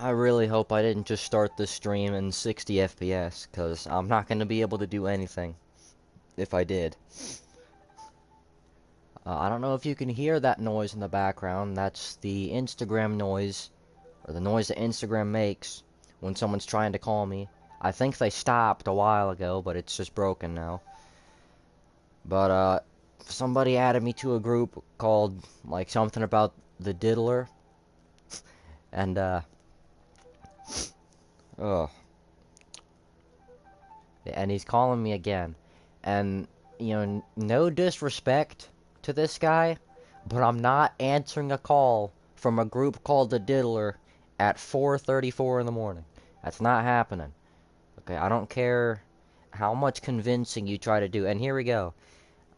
I really hope I didn't just start this stream in 60 FPS, because I'm not going to be able to do anything if I did. I don't know if you can hear that noise in the background. That's the Instagram noise, or the noise that Instagram makes when someone's trying to call me. I think they stopped a while ago, but it's just broken now. But, somebody added me to a group called, like, something about the diddler, and, ugh. And he's calling me again. And, you know, no disrespect to this guy, but I'm not answering a call from a group called the Diddler at 4:34 in the morning. That's not happening. Okay, I don't care how much convincing you try to do. And here we go.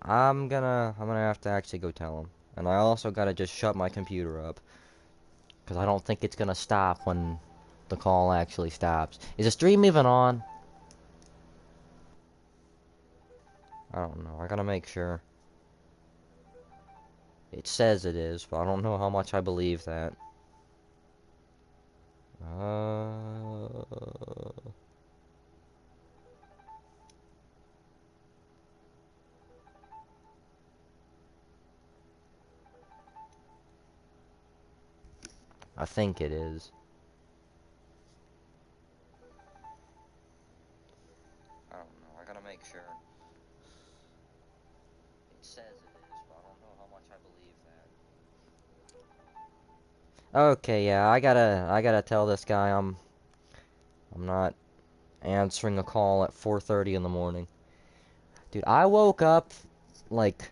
I'm gonna have to actually go tell him. And I also gotta just shut my computer up, because I don't think it's gonna stop when the call actually stops. Is the stream even on? I don't know. I gotta make sure. It says it is, but I don't know how much I believe that. Uh, I think it is. I don't know. I gotta make sure. It says it is, but I don't know how much I believe that. Okay, yeah, I gotta tell this guy I'm not answering a call at 4:30 in the morning. Dude, I woke up like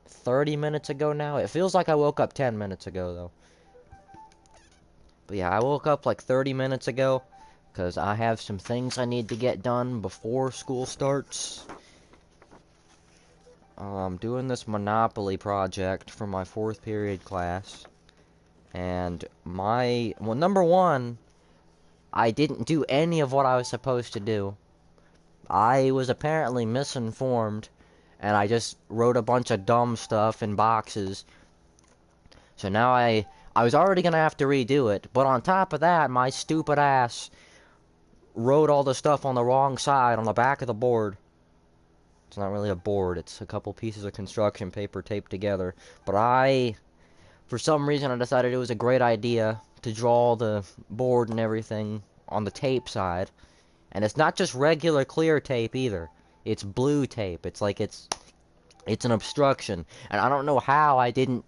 30 minutes ago now. It feels like I woke up 10 minutes ago though. But yeah, I woke up like 30 minutes ago because I have some things I need to get done before school starts. I'm doing this Monopoly project for my 4th period class. And well, number one, I didn't do any of what I was supposed to do. I was apparently misinformed, and I just wrote a bunch of dumb stuff in boxes. So now I was already gonna have to redo it, but on top of that, my stupid ass wrote all the stuff on the wrong side on the back of the board. It's not really a board, it's a couple pieces of construction paper taped together. But for some reason, I decided it was a great idea to draw the board and everything on the tape side. And it's not just regular clear tape either. It's blue tape. It's an obstruction. And I don't know how I didn't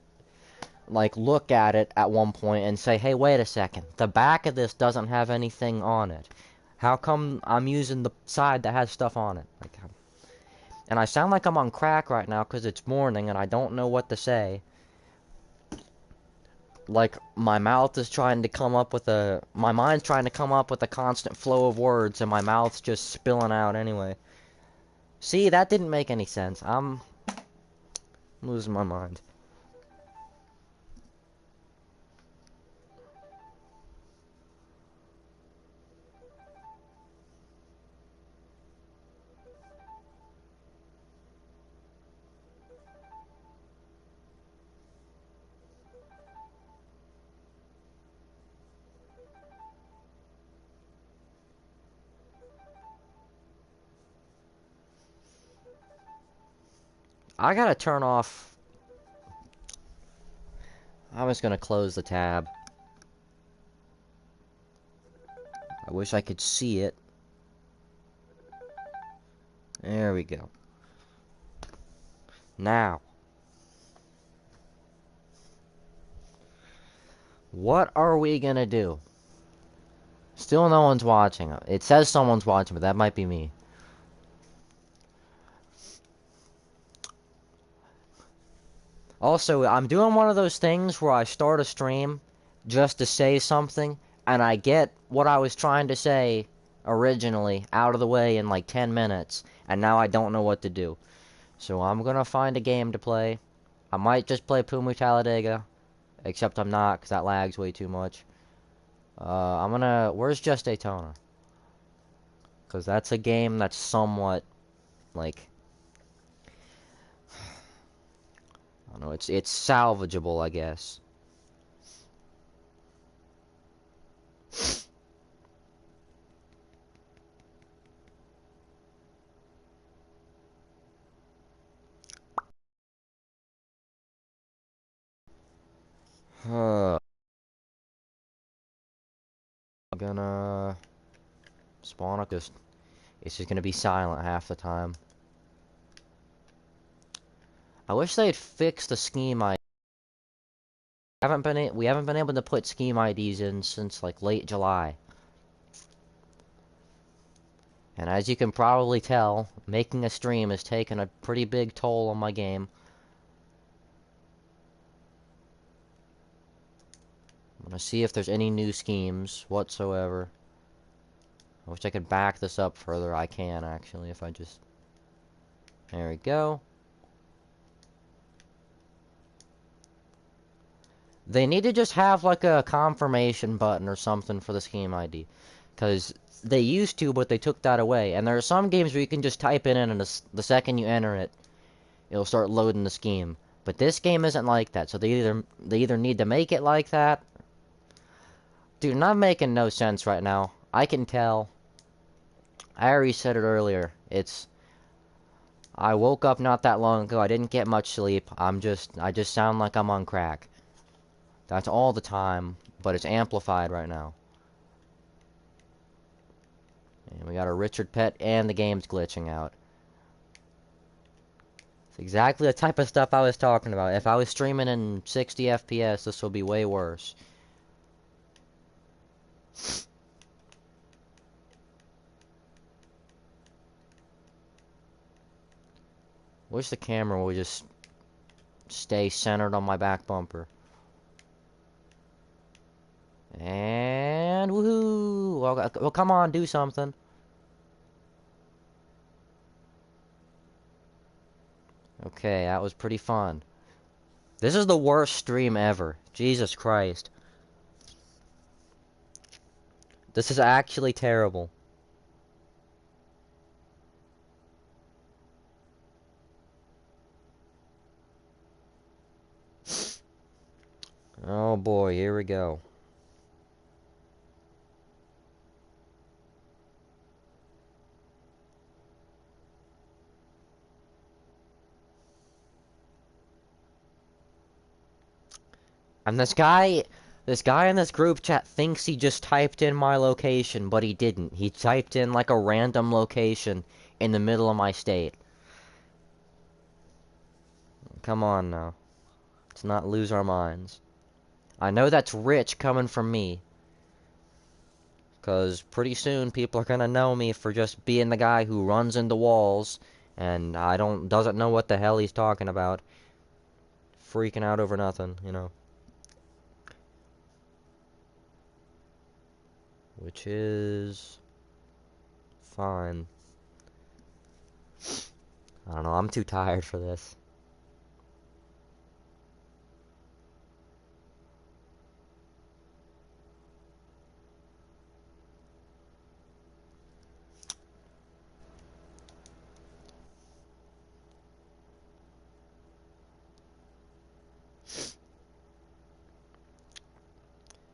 like look at it at one point and say, "Hey, wait a second. The back of this doesn't have anything on it. How come I'm using the side that has stuff on it?" And I sound like I'm on crack right now because it's morning and I don't know what to say. Like, my mind's trying to come up with a constant flow of words, and my mouth's just spilling out anyway. See, that didn't make any sense. I'm losing my mind. I gotta turn off. I'm just gonna close the tab. I wish I could see it. There we go. Now, what are we gonna do? Still no one's watching. It says someone's watching, but that might be me. Also, I'm doing one of those things where I start a stream just to say something, and I get what I was trying to say originally out of the way in like 10 minutes, and now I don't know what to do. So I'm gonna find a game to play. I might just play Puma Talladega, except I'm not, because that lags way too much. Where's Just Daytona? Because that's a game that's somewhat, like, I don't know, it's salvageable, I guess. gonna spawn a it's just gonna be silent half the time. I wish they'd fix the scheme ID. We haven't been able to put scheme IDs in since like late July. And as you can probably tell, making a stream has taken a pretty big toll on my game. I'm gonna see if there's any new schemes whatsoever. I wish I could back this up further. I can, actually, if I just... There we go. They need to just have, like, a confirmation button or something for the scheme ID. Because they used to, but they took that away. And there are some games where you can just type it in, and the second you enter it, it'll start loading the scheme. But this game isn't like that, so they either need to make it like that. Dude, not making no sense right now. I can tell. I already said it earlier. I woke up not that long ago. I didn't get much sleep. I just sound like I'm on crack. That's all the time, but it's amplified right now. And we got a Richard Pet, and the game's glitching out. It's exactly the type of stuff I was talking about. If I was streaming in 60 FPS, this would be way worse. Wish the camera would just stay centered on my back bumper. And woohoo! Well, come on, do something. Okay, that was pretty fun. This is the worst stream ever. Jesus Christ. This is actually terrible. Oh boy, here we go. And this guy in this group chat thinks he just typed in my location, but he didn't. He typed in like a random location in the middle of my state. Come on now. Let's not lose our minds. I know that's rich coming from me. Because pretty soon people are gonna know me for just being the guy who runs into walls and doesn't know what the hell he's talking about. Freaking out over nothing, you know. Which is fine. I don't know, I'm too tired for this.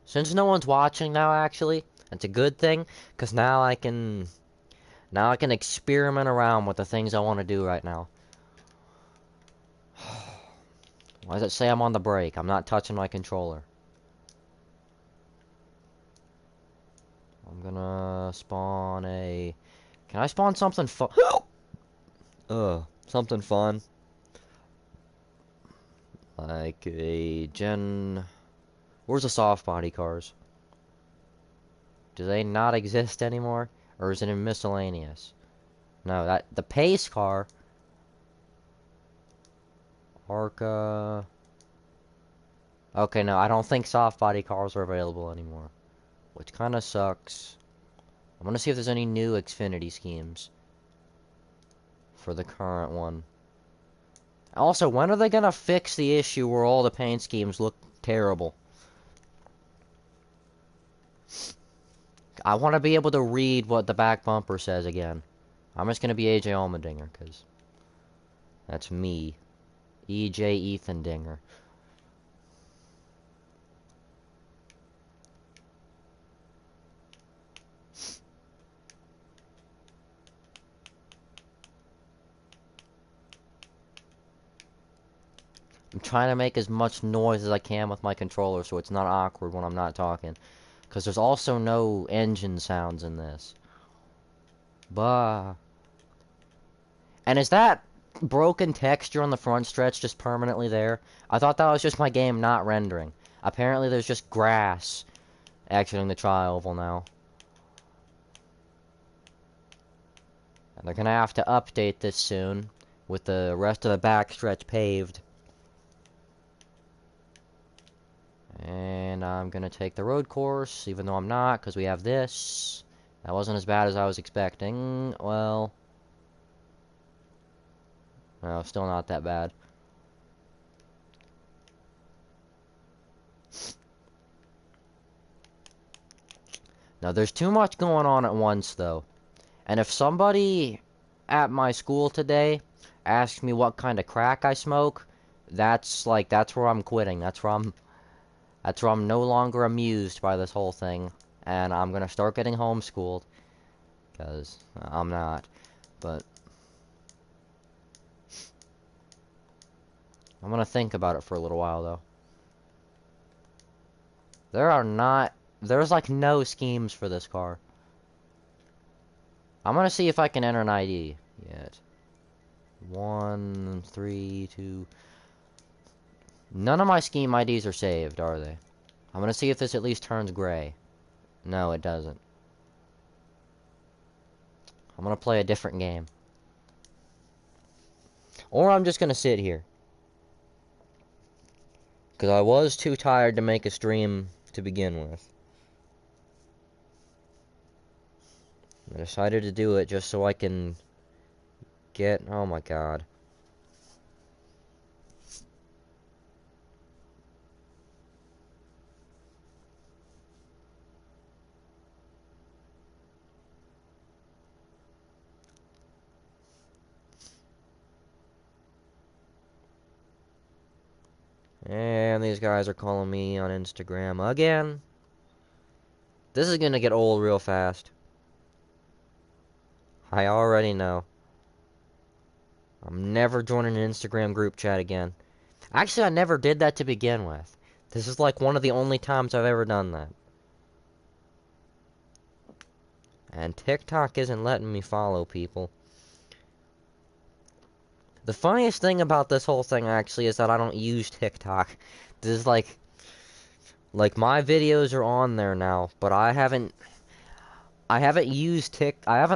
Since no one's watching now, actually, that's a good thing, because now I can experiment around with the things I want to do right now. Why does it say I'm on the break? I'm not touching my controller. I'm gonna spawn a... Can I spawn something fun? Something fun. Like a gen... Where's the soft body cars? Do they not exist anymore? Or is it in miscellaneous? No, the pace car... Arca... Okay, no, I don't think soft body cars are available anymore. Which kind of sucks. I'm gonna see if there's any new Xfinity schemes for the current one. Also, when are they gonna fix the issue where all the paint schemes look terrible? I want to be able to read what the back bumper says again. I'm just gonna be AJ Allmendinger, because that's me. EJ Ethan Dinger. I'm trying to make as much noise as I can with my controller so it's not awkward when I'm not talking. Because there's also no engine sounds in this. Bah. And is that broken texture on the front stretch just permanently there? I thought that was just my game not rendering. Apparently there's just grass exiting the tri-oval now. And they're gonna have to update this soon with the rest of the backstretch paved. And I'm gonna take the road course, even though I'm not, because we have this. That wasn't as bad as I was expecting. Well, no, still not that bad. Now, there's too much going on at once, though. And if somebody at my school today asks me what kind of crack I smoke, that's where I'm quitting. That's where I'm no longer amused by this whole thing. And I'm gonna start getting homeschooled. Because I'm not. But I'm gonna think about it for a little while, though. There's like no schemes for this car. I'm gonna see if I can enter an ID yet. 1, 3, 2. None of my scheme IDs are saved, are they? I'm gonna see if this at least turns gray. No, it doesn't. I'm gonna play a different game. Or I'm just gonna sit here. Because I was too tired to make a stream to begin with. I decided to do it just so I can get... Oh my god. And these guys are calling me on Instagram again. This is gonna get old real fast. I already know. I'm never joining an Instagram group chat again. Actually, I never did that to begin with. This is like one of the only times I've ever done that. And TikTok isn't letting me follow people. The funniest thing about this whole thing, actually, is that I don't use TikTok. This is like my videos are on there now, but I haven't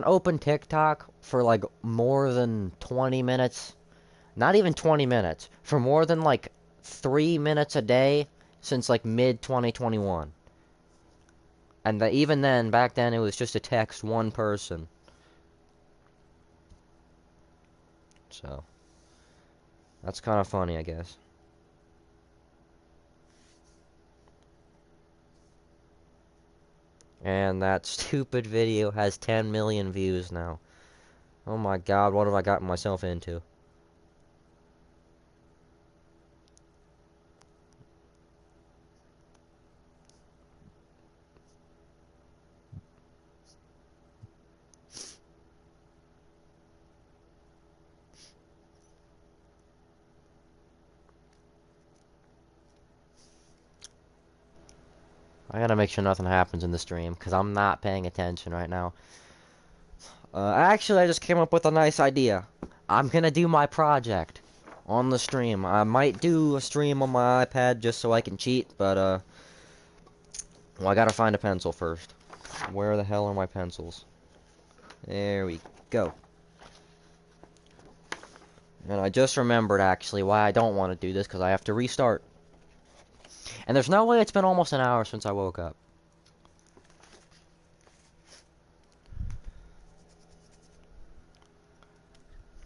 opened TikTok for like more than 20 minutes. Not even 20 minutes. For more than like 3 minutes a day since like mid-2021. And even then, back then, it was just to text one person. So, that's kind of funny, I guess. And that stupid video has 10 million views now. Oh my god, what have I gotten myself into? I gotta make sure nothing happens in the stream, because I'm not paying attention right now. Actually, I just came up with a nice idea. I'm gonna do my project on the stream. I might do a stream on my iPad just so I can cheat, but, well, I gotta find a pencil first. Where the hell are my pencils? There we go. And I just remembered, actually, why I don't want to do this, because I have to restart. And there's no way it's been almost an hour since I woke up.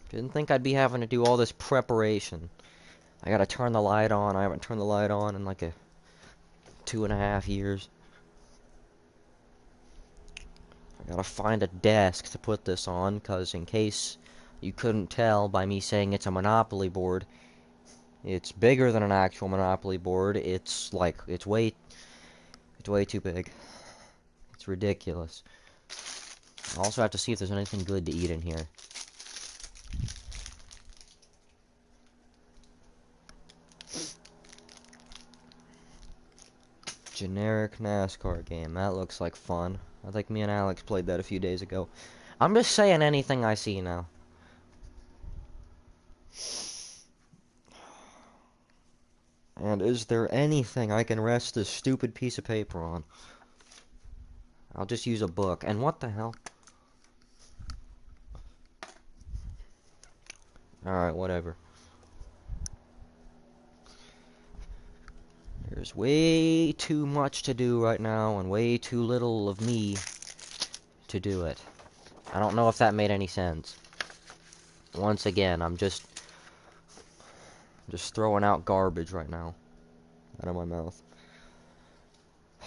Didn't think I'd be having to do all this preparation. I gotta turn the light on. I haven't turned the light on in like 2.5 years. I gotta find a desk to put this on, because in case you couldn't tell by me saying it's a Monopoly board, it's bigger than an actual Monopoly board. It's way too big. It's ridiculous. I also have to see if there's anything good to eat in here. Generic NASCAR game. That looks like fun. I think me and Alex played that a few days ago. I'm just saying anything I see now. And is there anything I can rest this stupid piece of paper on? I'll just use a book. And what the hell? Alright, whatever. There's way too much to do right now and way too little of me to do it. I don't know if that made any sense. Once again, I'm just throwing out garbage right now out of my mouth. I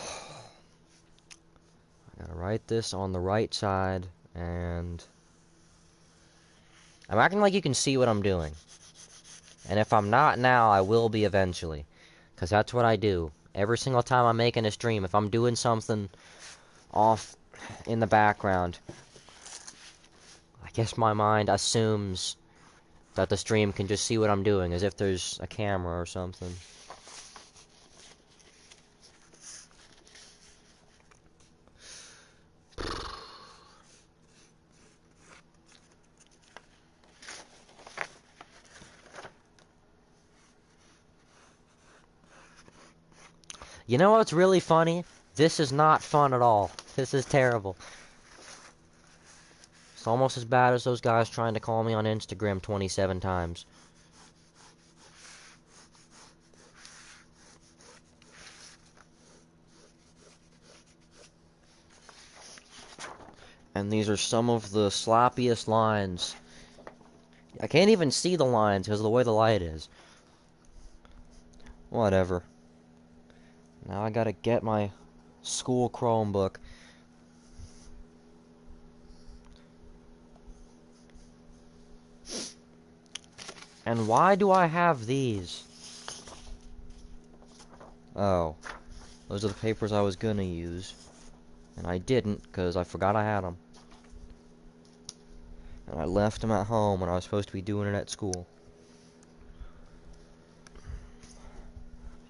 gotta write this on the right side, and I'm acting like you can see what I'm doing. And if I'm not now, I will be eventually. Because that's what I do. Every single time I'm making a stream, if I'm doing something off in the background, I guess my mind assumes that the stream can just see what I'm doing, as if there's a camera or something. You know what's really funny? This is not fun at all. This is terrible. It's almost as bad as those guys trying to call me on Instagram 27 times. And these are some of the sloppiest lines. I can't even see the lines because of the way the light is. Whatever. Now I gotta get my school Chromebook. And why do I have these? Oh. Those are the papers I was gonna use. And I didn't, because I forgot I had them. And I left them at home when I was supposed to be doing it at school.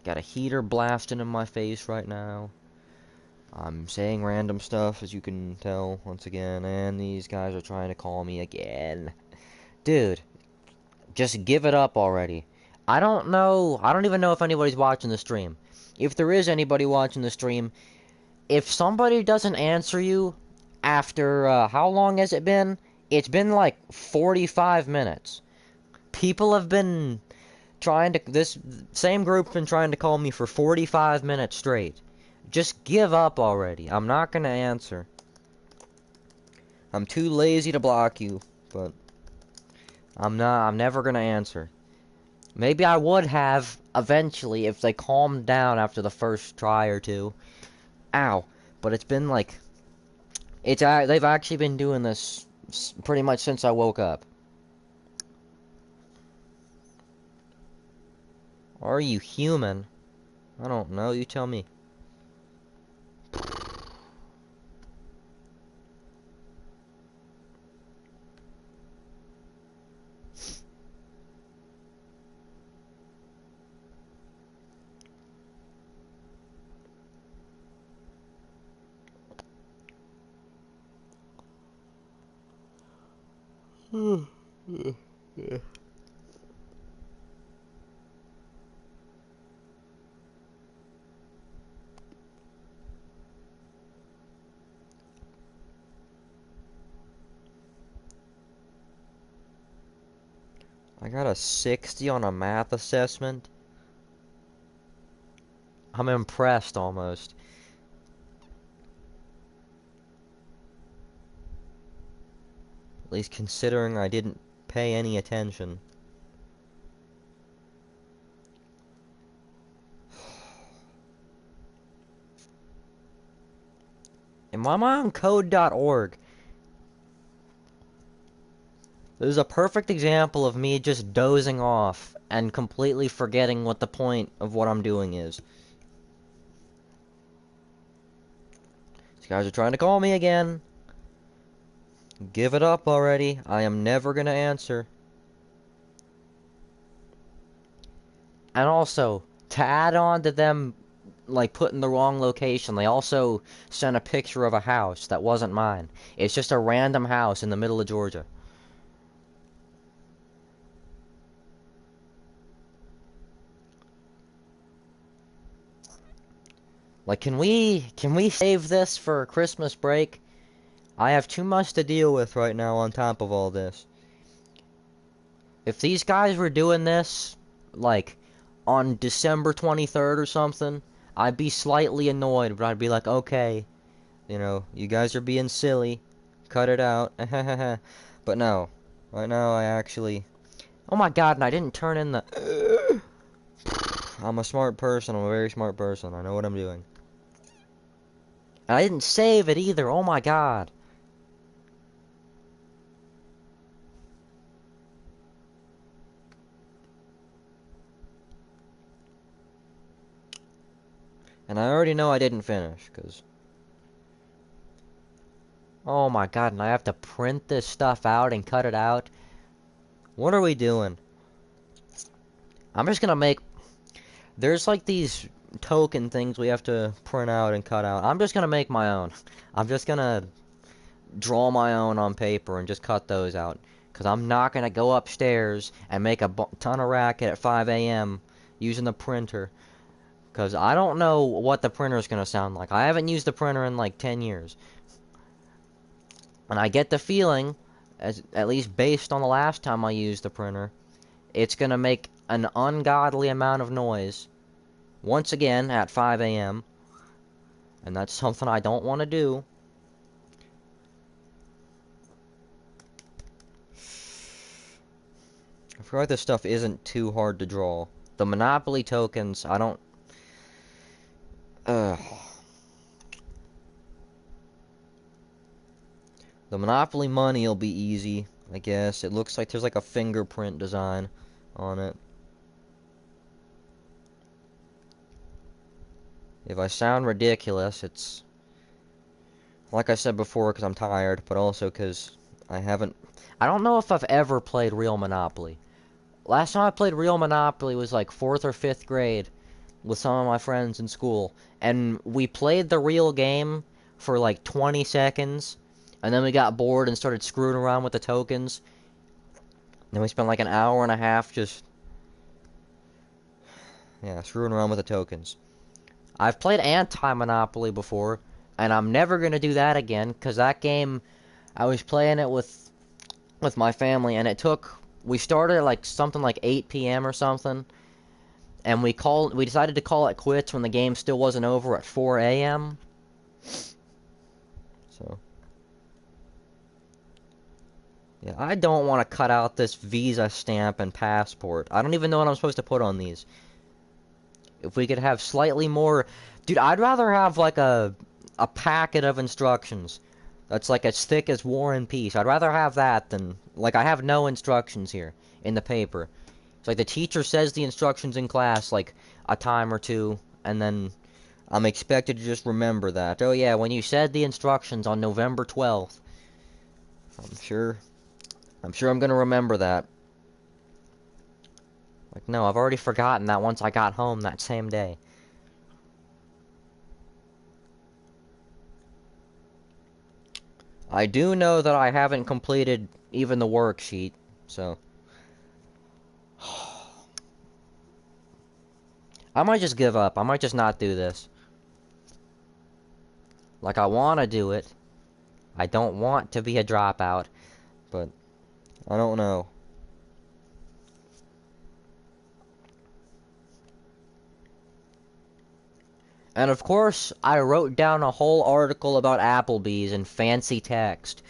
Got a heater blasting in my face right now. I'm saying random stuff, as you can tell, once again. And these guys are trying to call me again. Dude, just give it up already. I don't know. I don't even know if anybody's watching the stream. If there is anybody watching the stream, if somebody doesn't answer you after, how long has it been? It's been like 45 minutes. People have been this same group's been trying to call me for 45 minutes straight. Just give up already. I'm not gonna answer. I'm too lazy to block you, but I'm never gonna answer. Maybe I would have eventually if they calmed down after the first try or two. Ow. But it's been like they've actually been doing this pretty much since I woke up. Are you human? I don't know, you tell me. I got a 60 on a math assessment. I'm impressed almost. At least considering I didn't pay any attention. Am I on code.org? This is a perfect example of me just dozing off and completely forgetting what the point of what I'm doing is. These guys are trying to call me again. Give it up already. I am never gonna answer. And also, to add on to them like put in the wrong location. They also sent a picture of a house that wasn't mine. It's just a random house in the middle of Georgia. Like, can we save this for Christmas break? I have too much to deal with right now on top of all this. If these guys were doing this, like, on December 23rd or something, I'd be slightly annoyed, but I'd be like, okay, you know, you guys are being silly. Cut it out. But no. Right now, I actually... Oh my god, and I didn't turn in the... I'm a smart person. I'm a very smart person. I know what I'm doing. And I didn't save it either. Oh my god. And I already know I didn't finish, because... Oh my god, and I have to print this stuff out and cut it out? What are we doing? I'm just gonna make... There's like these token things we have to print out and cut out. I'm just gonna make my own. I'm just gonna draw my own on paper and just cut those out. Because I'm not gonna go upstairs and make a ton of racket at 5 a.m. using the printer. Because I don't know what the printer is gonna sound like. I haven't used the printer in like 10 years. And I get the feeling, at least based on the last time I used the printer, it's gonna make an ungodly amount of noise. Once again, at 5 a.m. And that's something I don't want to do. I feel like this stuff isn't too hard to draw. The Monopoly tokens, I don't... The Monopoly money will be easy, I guess. It looks like there's like a fingerprint design on it. If I sound ridiculous, it's... Like I said before, because I'm tired, but also because I haven't... I don't know if I've ever played real Monopoly. Last time I played real Monopoly was like 4th or 5th grade with some of my friends in school. And we played the real game for like 20 seconds. And then we got bored and started screwing around with the tokens. Then we spent like an hour and a half just... Yeah, screwing around with the tokens. I've played Anti-Monopoly before, and I'm never going to do that again, because that game, I was playing it with my family, and it took... We started at like something like 8 p.m. or something, and we decided to call it quits when the game still wasn't over at 4 a.m. So... Yeah, I don't want to cut out this visa stamp and passport. I don't even know what I'm supposed to put on these. If we could have slightly more... Dude, I'd rather have like a packet of instructions that's like as thick as War and Peace. I'd rather have that than... Like, I have no instructions here in the paper. It's like the teacher says the instructions in class like a time or two, and then I'm expected to just remember that. Oh yeah, when you said the instructions on November 12th. I'm sure I'm gonna remember that. Like, no, I've already forgotten that once I got home that same day. I do know that I haven't completed even the worksheet, so... I might just give up. I might just not do this. Like, I want to do it. I don't want to be a dropout, but I don't know. And of course, I wrote down a whole article about Applebee's in fancy text.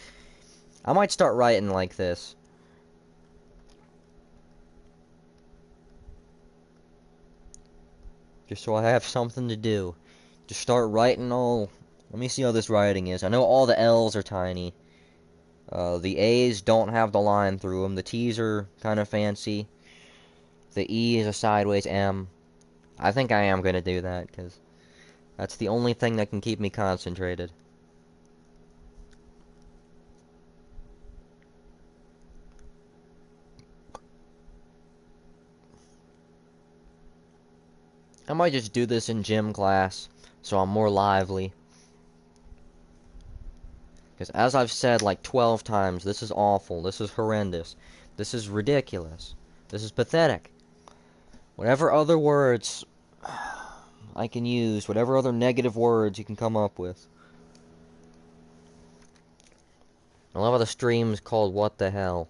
I might start writing like this. Just so I have something to do. Just start writing all... Let me see how this writing is. I know all the L's are tiny. The A's don't have the line through them. The T's are kind of fancy. The E is a sideways M. I think I am going to do that, because that's the only thing that can keep me concentrated. I might just do this in gym class, so I'm more lively. Because as I've said like 12 times, this is awful, this is horrendous, this is ridiculous, this is pathetic. Whatever other words I can use, whatever other negative words you can come up with. I love how the stream's called What the Hell.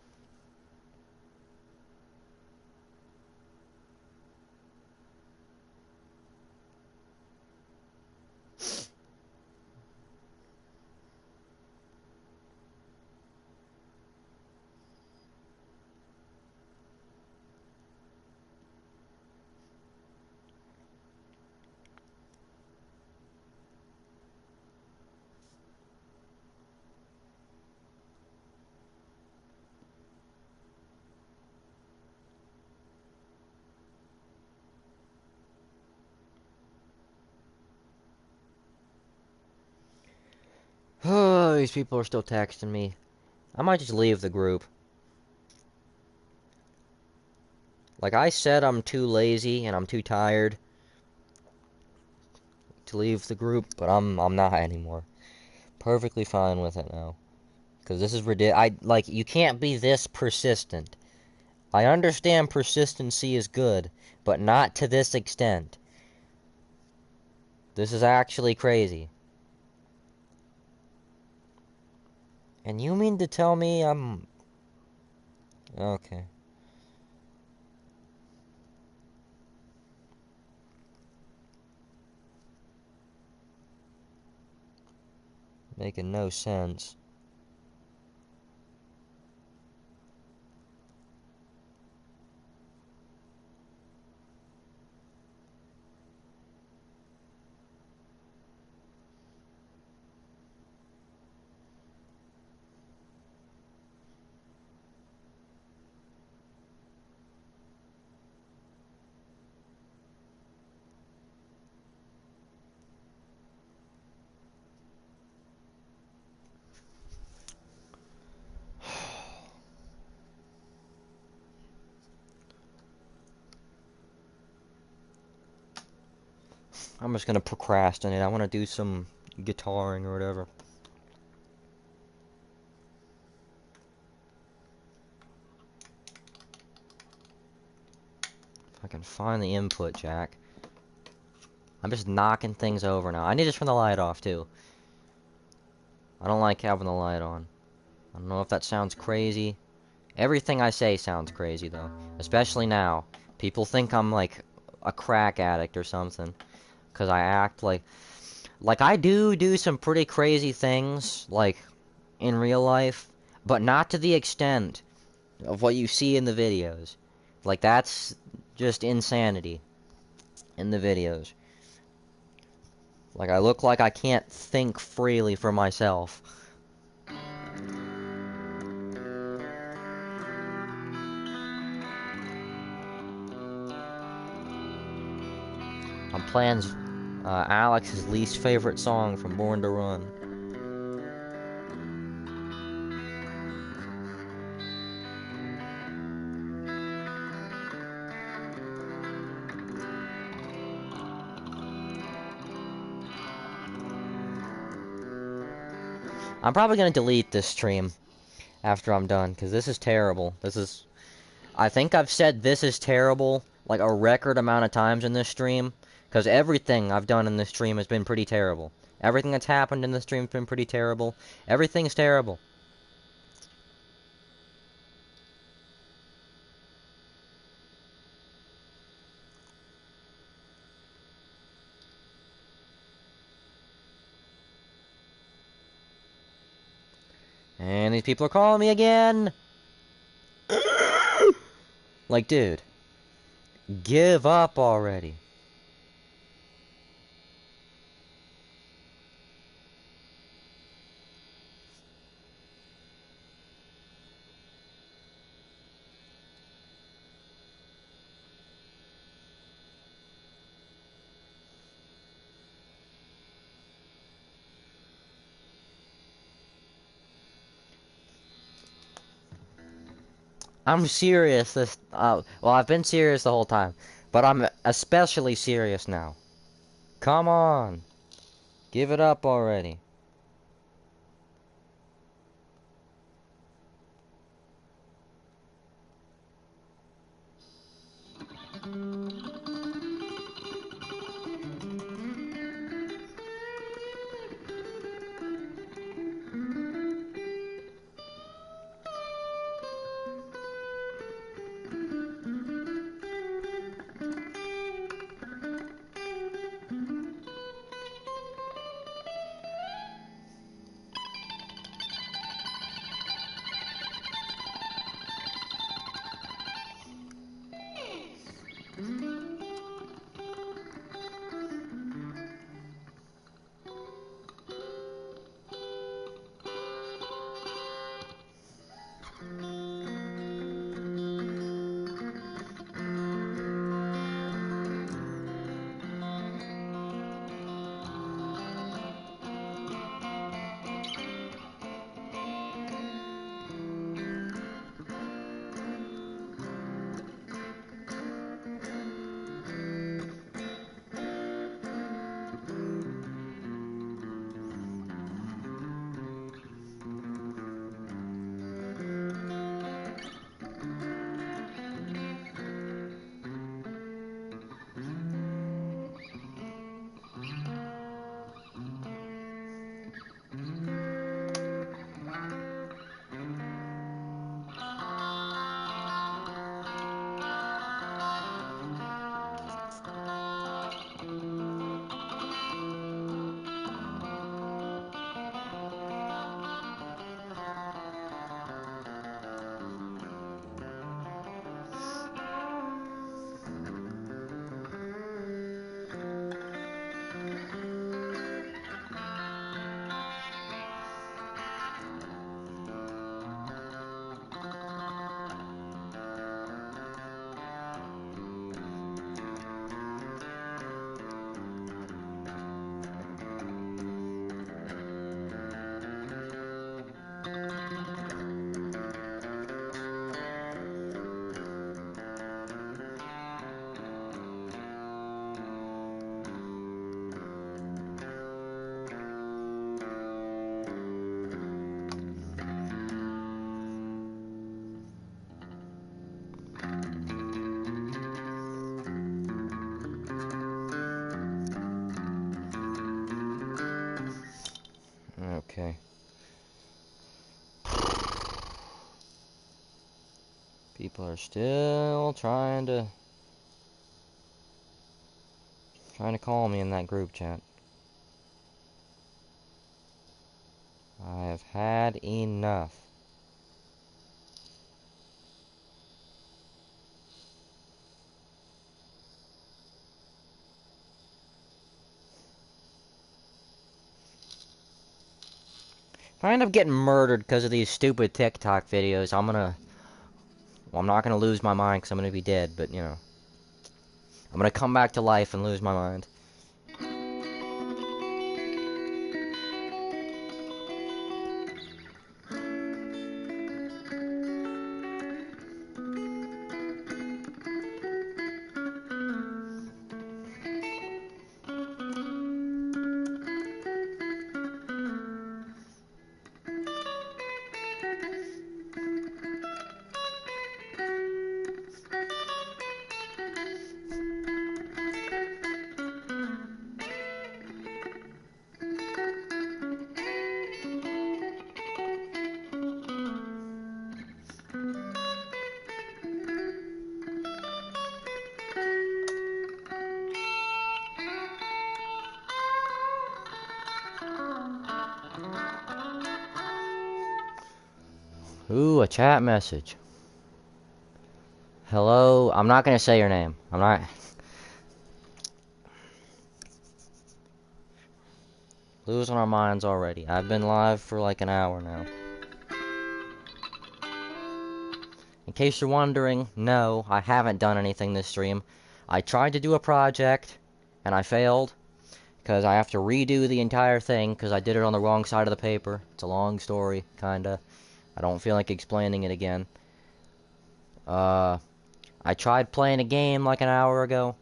Oh, these people are still texting me. I might just leave the group. Like I said, I'm too lazy and I'm too tired to leave the group, but I'm not anymore. Perfectly fine with it now. Because this is ridiculous. You can't be this persistent. I understand persistency is good, but not to this extent. This is actually crazy. And you mean to tell me I'm... Okay. Making no sense. I'm just gonna procrastinate. I want to do some guitaring or whatever. If I can find the input jack. I'm just knocking things over now. I need to turn the light off too. I don't like having the light on. I don't know if that sounds crazy. Everything I say sounds crazy though. Especially now. People think I'm like a crack addict or something. Because I act like I do some pretty crazy things, like, in real life, but not to the extent of what you see in the videos. Like, that's just insanity in the videos. Like, I look like I can't think freely for myself. I'm playing Alex's least favorite song from Born to Run. I'm probably gonna delete this stream after I'm done, because this is terrible. I think I've said this is terrible, like, a record amount of times in this stream, because everything I've done in this stream has been pretty terrible. Everything that's happened in this stream has been pretty terrible. Everything's terrible. And these people are calling me again! Like, dude, give up already. I'm serious. Well, I've been serious the whole time. But I'm especially serious now. Come on. Give it up already. Okay. People are still trying to call me in that group chat. I have had enough. If I end up getting murdered because of these stupid TikTok videos, well, I'm not gonna lose my mind because I'm gonna be dead, but, you know. I'm gonna come back to life and lose my mind. Ooh, a chat message. Hello, I'm not gonna say your name. I'm not. Losing our minds already. I've been live for like an hour now. In case you're wondering, no, I haven't done anything this stream. I tried to do a project, and I failed, because I have to redo the entire thing, because I did it on the wrong side of the paper. It's a long story, kinda. I don't feel like explaining it again. I tried playing a game like an hour ago,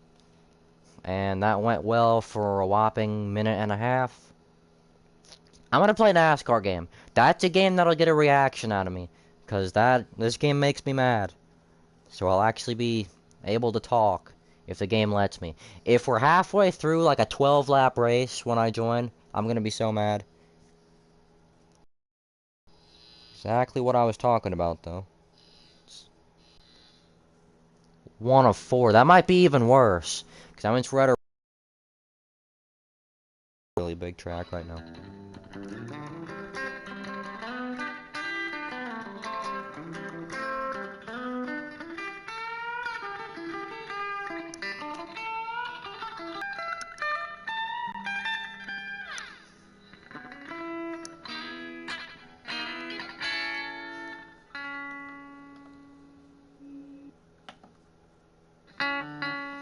and that went well for a whopping minute and a half. I'm gonna play NASCAR game. That's a game that'll get a reaction out of me, cause this game makes me mad. So I'll actually be able to talk if the game lets me. If we're halfway through like a 12-lap race when I join, I'm gonna be so mad. Exactly what I was talking about, though. 1 of 4. That might be even worse, because I'm in Red, a really big track right now.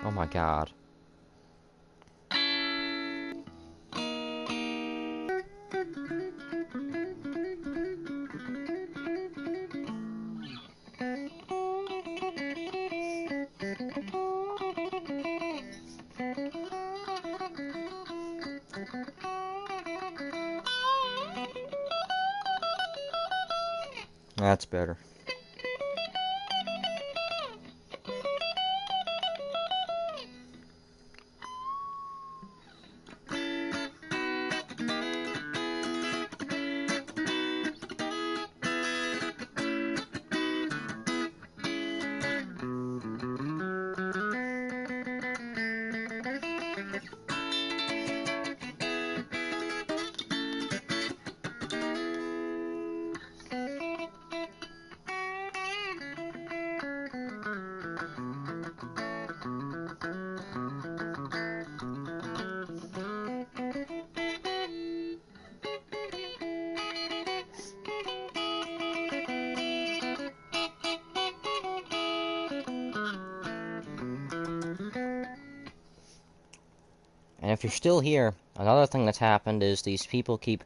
Oh my god. That's better. And if you're still here, another thing that's happened is these people keep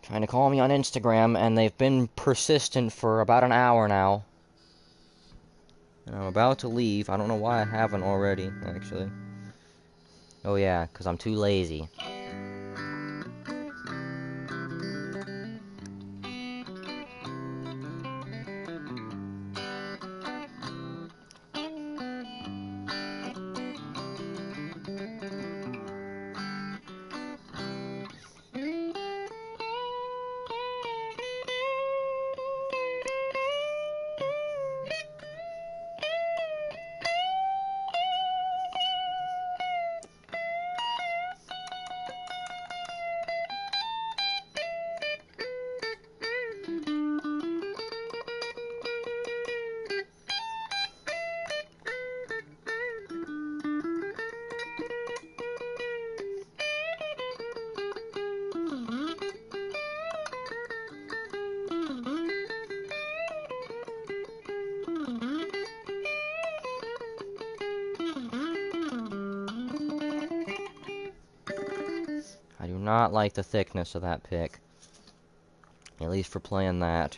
trying to call me on Instagram, and they've been persistent for about an hour now. And I'm about to leave. I don't know why I haven't already, actually. Oh yeah, because I'm too lazy. I do not like the thickness of that pick. At least for playing that.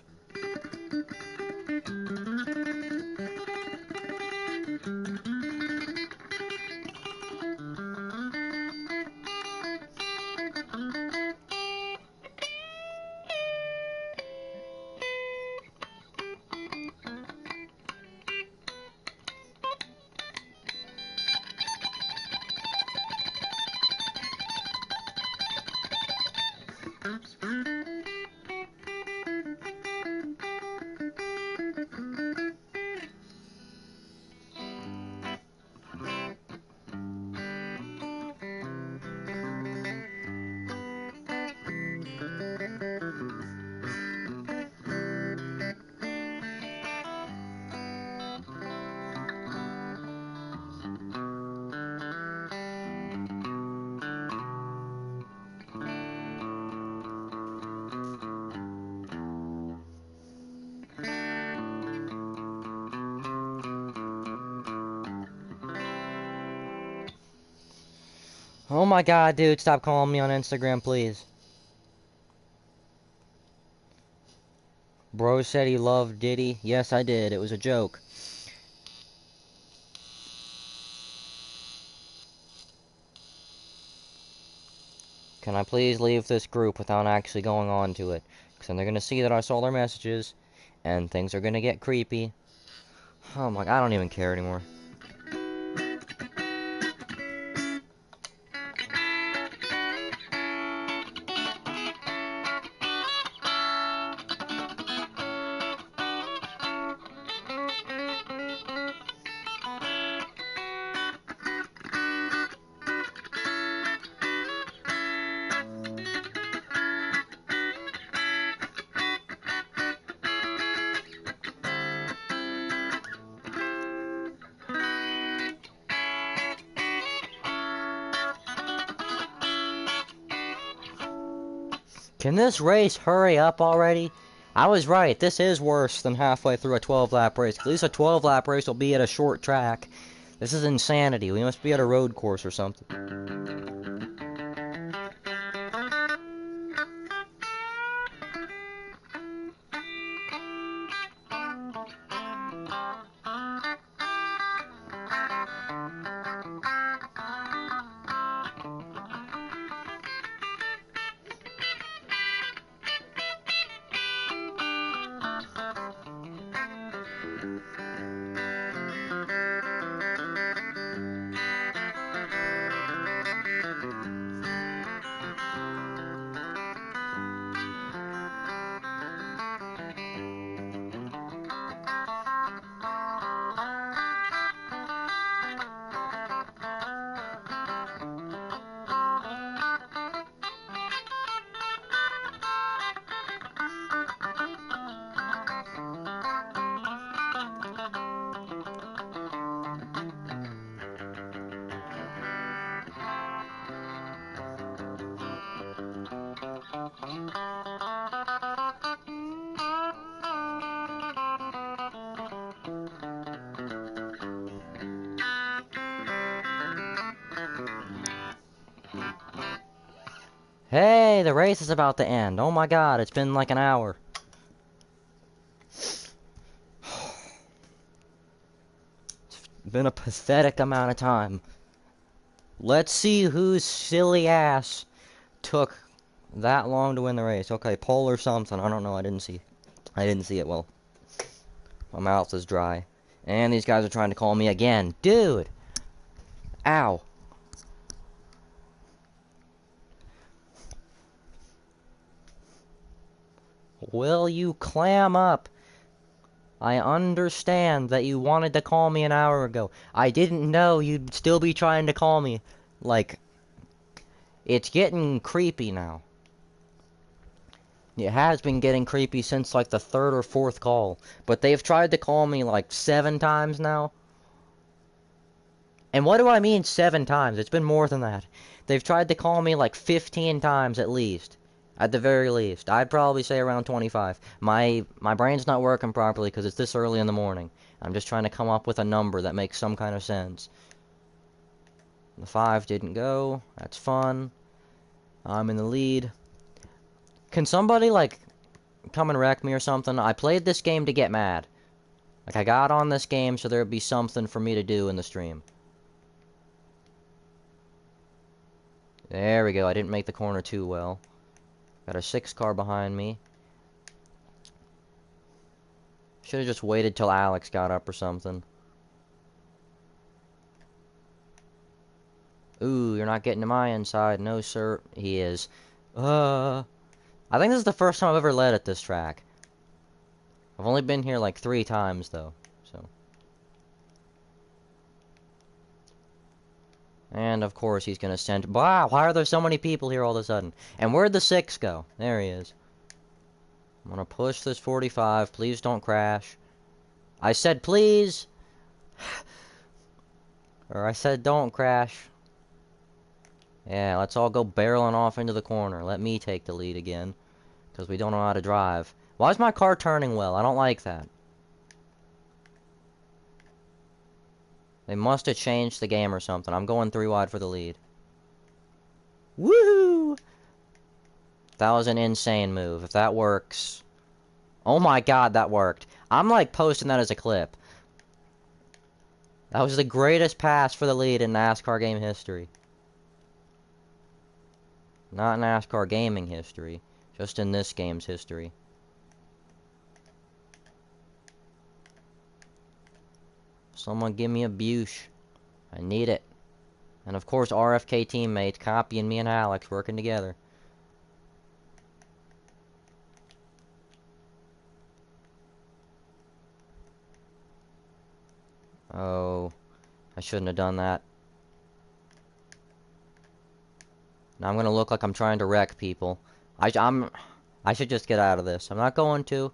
Oh my god, dude, stop calling me on Instagram, please. Bro said he loved Diddy. Yes, I did. It was a joke. Can I please leave this group without actually going on to it? Because then they're going to see that I saw their messages, and things are going to get creepy. Oh my, I don't even care anymore. Can this race hurry up already? I was right, this is worse than halfway through a 12-lap race. At least a 12-lap race will be at a short track. This is insanity. We must be at a road course or something. Hey, the race is about to end. Oh my god, it's been like an hour. It's been a pathetic amount of time. Let's see whose silly ass took that long to win the race. Okay, pole or something. I don't know. I didn't see it well. My mouth is dry. And these guys are trying to call me again. Dude! Ow. Will you clam up? I understand that you wanted to call me an hour ago. I didn't know you'd still be trying to call me. Like, it's getting creepy now. It has been getting creepy since like the third or fourth call. But they've tried to call me like 7 times now. And what do I mean 7 times? It's been more than that. They've tried to call me like 15 times at least. At the very least. I'd probably say around 25. My brain's not working properly because it's this early in the morning. I'm just trying to come up with a number that makes some kind of sense. The 5 didn't go. That's fun. I'm in the lead. Can somebody, like, come and wreck me or something? I played this game to get mad. Like, I got on this game so there'd be something for me to do in the stream. There we go. I didn't make the corner too well. Got a 6 car behind me. Should have just waited till Alex got up or something. Ooh, you're not getting to my inside. No, sir. He is. I think this is the first time I've ever led at this track. I've only been here like 3 times, though. So. And, of course, he's gonna send... Wow, why are there so many people here all of a sudden? And where'd the 6 go? There he is. I'm gonna push this 45. Please don't crash. I said please! Or I said don't crash. Yeah, let's all go barreling off into the corner. Let me take the lead again. Because we don't know how to drive. Why is my car turning well? I don't like that. They must have changed the game or something. I'm going 3 wide for the lead. Woohoo! That was an insane move. If that works... Oh my god, that worked. I'm like posting that as a clip. That was the greatest pass for the lead in NASCAR game history. Not NASCAR gaming history. Just in this game's history. Someone give me a Bush. I need it. And of course, RFK teammates copying me and Alex working together. Oh, I shouldn't have done that. Now I'm gonna look like I'm trying to wreck people. I should just get out of this. I'm not going to.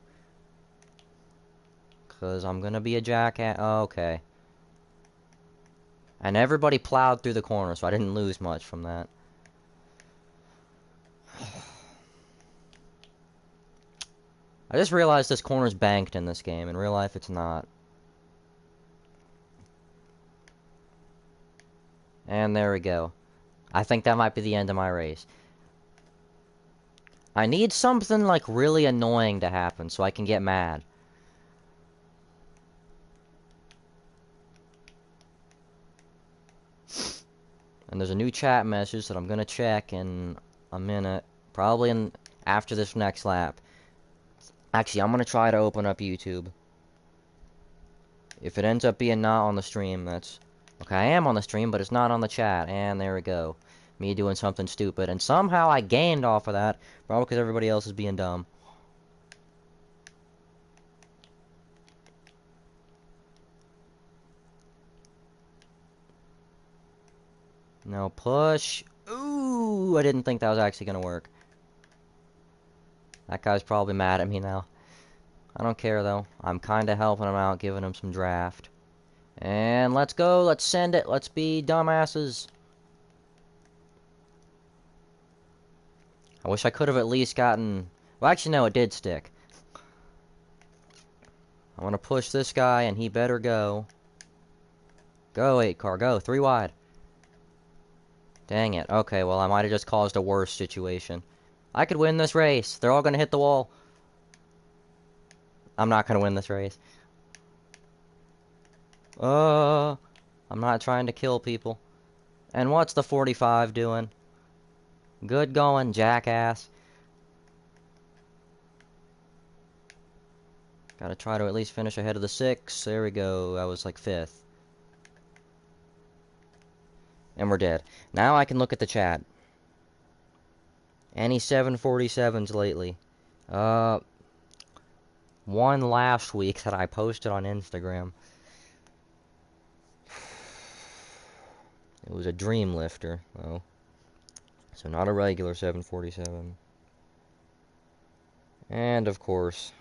Because I'm gonna be a jackass. Oh, okay. And everybody plowed through the corner, so I didn't lose much from that. I just realized this corner's banked in this game. In real life, it's not. And there we go. I think that might be the end of my race. I need something, like, really annoying to happen so I can get mad. And there's a new chat message that I'm gonna check in a minute. Probably after this next lap. Actually, I'm gonna try to open up YouTube. If it ends up being not on the stream, that's... Okay, I am on the stream, but it's not on the chat. And there we go. Me doing something stupid. And somehow I gained off of that. Probably because everybody else is being dumb. No, push. Ooh, I didn't think that was actually gonna work. That guy's probably mad at me now. I don't care, though. I'm kinda helping him out, giving him some draft. And let's go. Let's send it. Let's be dumbasses. I wish I could have at least gotten... Well, actually, no, it did stick. I want to push this guy, and he better go. Go, 8 car, go. 3 wide. Dang it. Okay, well, I might have just caused a worse situation. I could win this race. They're all going to hit the wall. I'm not going to win this race. I'm not trying to kill people. And what's the 45 doing? Good going, jackass. Gotta try to at least finish ahead of the 6. There we go. I was like 5th. And we're dead. Now I can look at the chat. Any 747s lately? One last week that I posted on Instagram. It was a dream lifter, though. So not a regular 747. And, of course,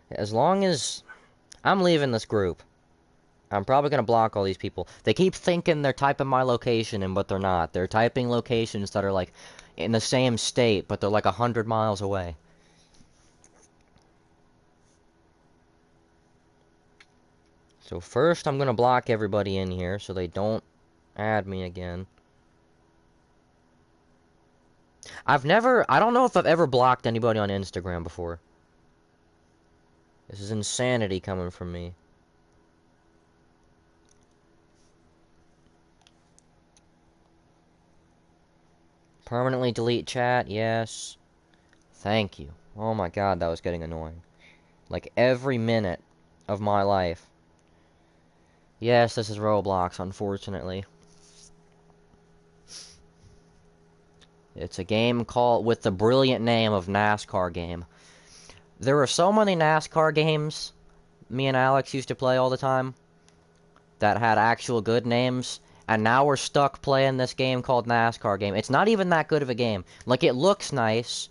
as long as I'm leaving this group, I'm probably going to block all these people. They keep thinking they're typing my location, but they're not. They're typing locations that are, like, in the same state, but they're, like, 100 miles away. So first, I'm going to block everybody in here so they don't add me again. I don't know if I've ever blocked anybody on Instagram before. This is insanity coming from me. Permanently delete chat, yes. Thank you. Oh my god, that was getting annoying. Like every minute of my life. Yes, this is Roblox, unfortunately. It's a game called with the brilliant name of NASCAR game. There were so many NASCAR games me and Alex used to play all the time that had actual good names, and now we're stuck playing this game called NASCAR game. It's not even that good of a game. Like, it looks nice,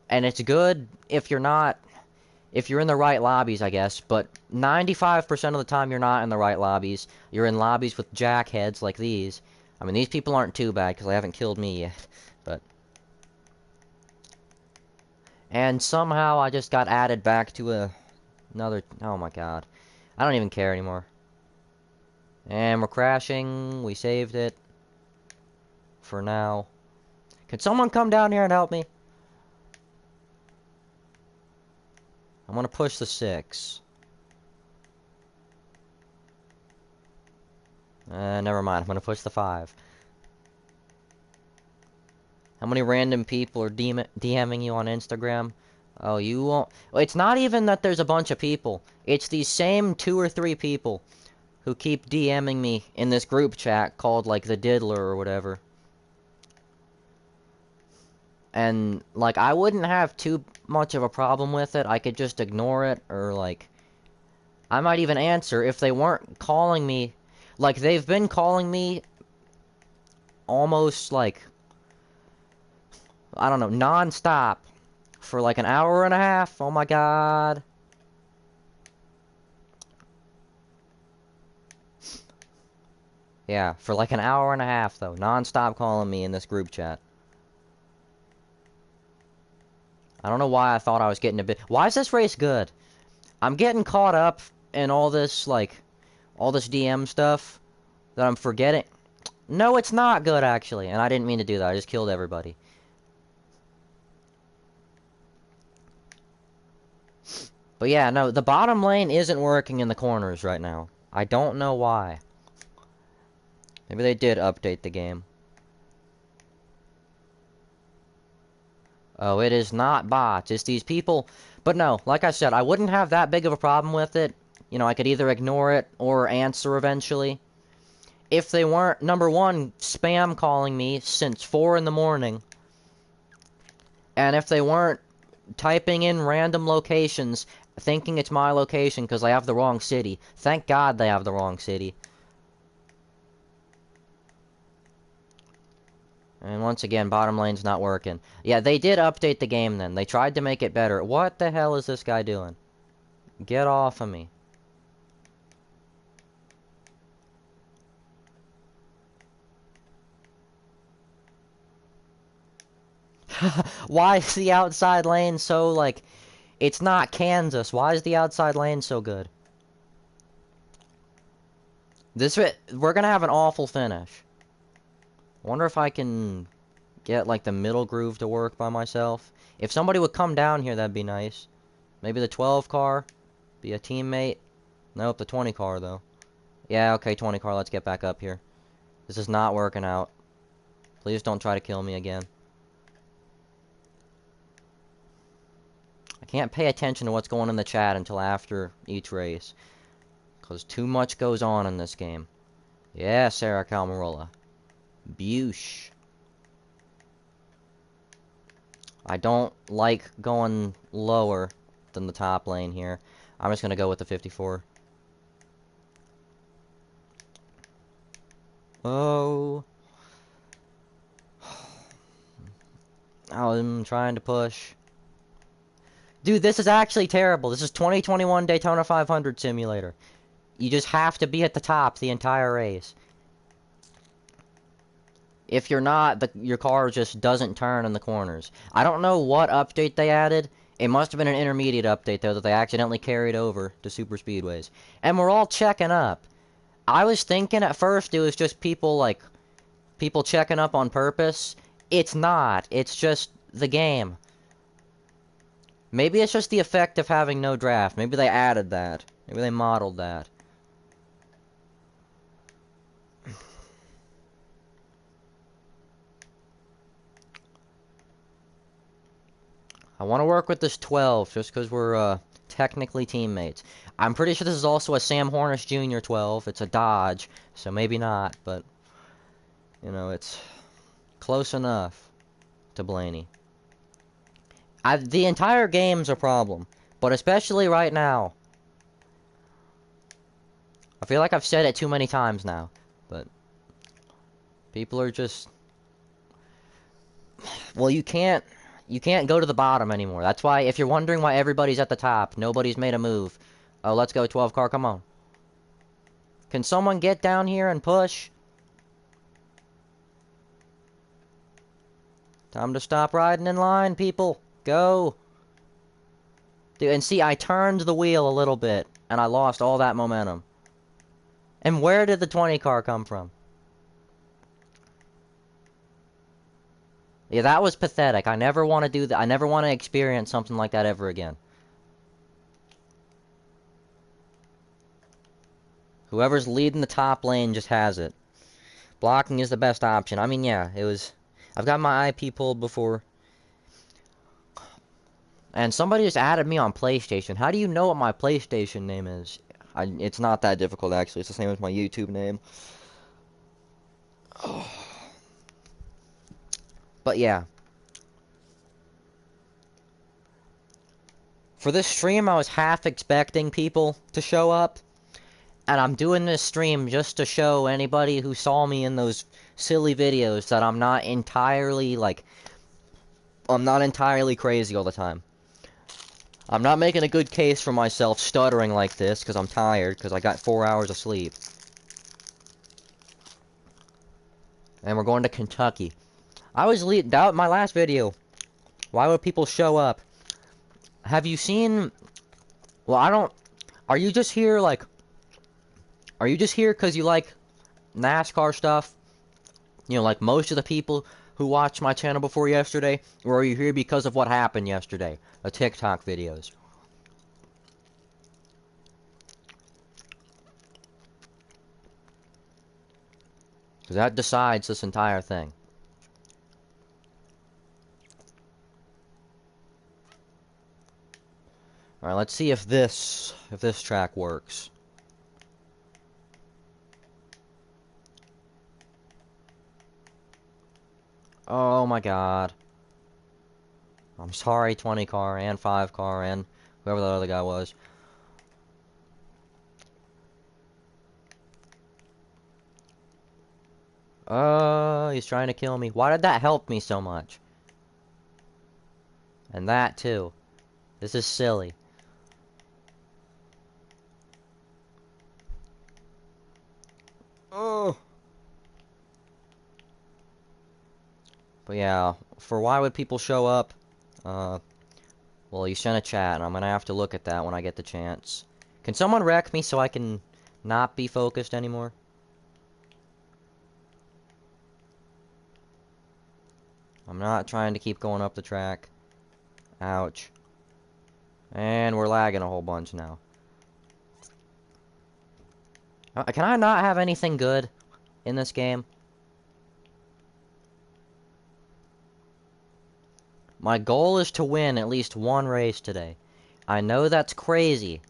and it's good if you're in the right lobbies, I guess, but 95% of the time you're not in the right lobbies. You're in lobbies with jackheads like these. I mean, these people aren't too bad, because they haven't killed me yet, but... And somehow I just got added back to another... Oh my god. I don't even care anymore. And we're crashing. We saved it. For now. Can someone come down here and help me? I'm gonna push the 6. Never mind. I'm gonna push the 5. How many random people are DMing you on Instagram? Oh, you won't. It's not even that there's a bunch of people. It's these same 2 or 3 people who keep DMing me in this group chat called, like, the Diddler or whatever. And, like, I wouldn't have too much of a problem with it. I could just ignore it, or, like, I might even answer if they weren't calling me. Like, they've been calling me almost, like, I don't know, non-stop for, like, an hour and a half. Oh my god. Yeah, for like an hour and a half, though. Non-stop calling me in this group chat. I don't know why I thought I was getting a bit... Why is this race good? I'm getting caught up in all this, like, all this DM stuff that I'm forgetting. No, it's not good, actually. And I didn't mean to do that. I just killed everybody. But yeah, no, the bottom lane isn't working in the corners right now. I don't know why. Maybe they did update the game. Oh, it is not bots. It's these people. But no, like I said, I wouldn't have that big of a problem with it. You know, I could either ignore it or answer eventually. If they weren't, number one, spam calling me since 4 in the morning. And if they weren't typing in random locations, thinking it's my location because I have the wrong city. Thank God they have the wrong city. And once again, bottom lane's not working. Yeah, they did update the game then. They tried to make it better. What the hell is this guy doing? Get off of me. Why is the outside lane so, like... It's not Kansas. Why is the outside lane so good? We're gonna have an awful finish. I wonder if I can get, like, the middle groove to work by myself. If somebody would come down here, that'd be nice. Maybe the 12 car? Be a teammate? Nope, the 20 car, though. Yeah, okay, 20 car, let's get back up here. This is not working out. Please don't try to kill me again. I can't pay attention to what's going on in the chat until after each race. Because too much goes on in this game. Yeah, Sarah Calmarola. Bush. I don't like going lower than the top lane here. I'm just going to go with the 54. Oh. I'm trying to push. Dude, this is actually terrible. This is 2021 Daytona 500 simulator. You just have to be at the top the entire race. If you're not, your car just doesn't turn in the corners. I don't know what update they added. It must have been an intermediate update, though, that they accidentally carried over to super speedways. And we're all checking up. I was thinking at first it was just people, like, people checking up on purpose. It's not. It's just the game. Maybe it's just the effect of having no draft. Maybe they added that. Maybe they modeled that. I want to work with this 12 just because we're technically teammates. I'm pretty sure this is also a Sam Hornish Jr. 12. It's a Dodge, so maybe not, but you know, it's close enough to Blaney. The entire game's a problem, but especially right now. I feel like I've said it too many times now, but people are just... Well, you can't go to the bottom anymore. That's why, if you're wondering why everybody's at the top, nobody's made a move. Oh, let's go, 12 car, come on. Can someone get down here and push? Time to stop riding in line, people. Go. Dude, and see, I turned the wheel a little bit, and I lost all that momentum. And where did the 20 car come from? Yeah, that was pathetic. I never want to do that. I never want to experience something like that ever again. Whoever's leading the top lane just has it. Blocking is the best option. I mean, yeah, it was I've got my IP pulled before. And somebody just added me on PlayStation. How do you know what my PlayStation name is? It's not that difficult, actually. It's the same as my YouTube name. But yeah. For this stream, I was half expecting people to show up. And I'm doing this stream just to show anybody who saw me in those silly videos that I'm not entirely, like... I'm not entirely crazy all the time. I'm not making a good case for myself stuttering like this because I'm tired, because I got 4 hours of sleep. And we're going to Kentucky. I was doubt my last video. Why would people show up? Have you seen... Well, I don't... Are you just here, like... Are you just here because you like NASCAR stuff? You know, like most of the people who watched my channel before yesterday? Or are you here because of what happened yesterday? The TikTok videos. Because that decides this entire thing. Alright, let's see if this track works. Oh my god. I'm sorry, 20 car and 5 car and whoever the other guy was. He's trying to kill me. Why did that help me so much? And that too. This is silly. Oh. But yeah, for why would people show up? Well, you sent a chat, and I'm gonna have to look at that when I get the chance. Can someone wreck me so I can not be focused anymore? I'm not trying to keep going up the track. Ouch. And we're lagging a whole bunch now. Can I not have anything good in this game? My goal is to win at least one race today. I know that's crazy.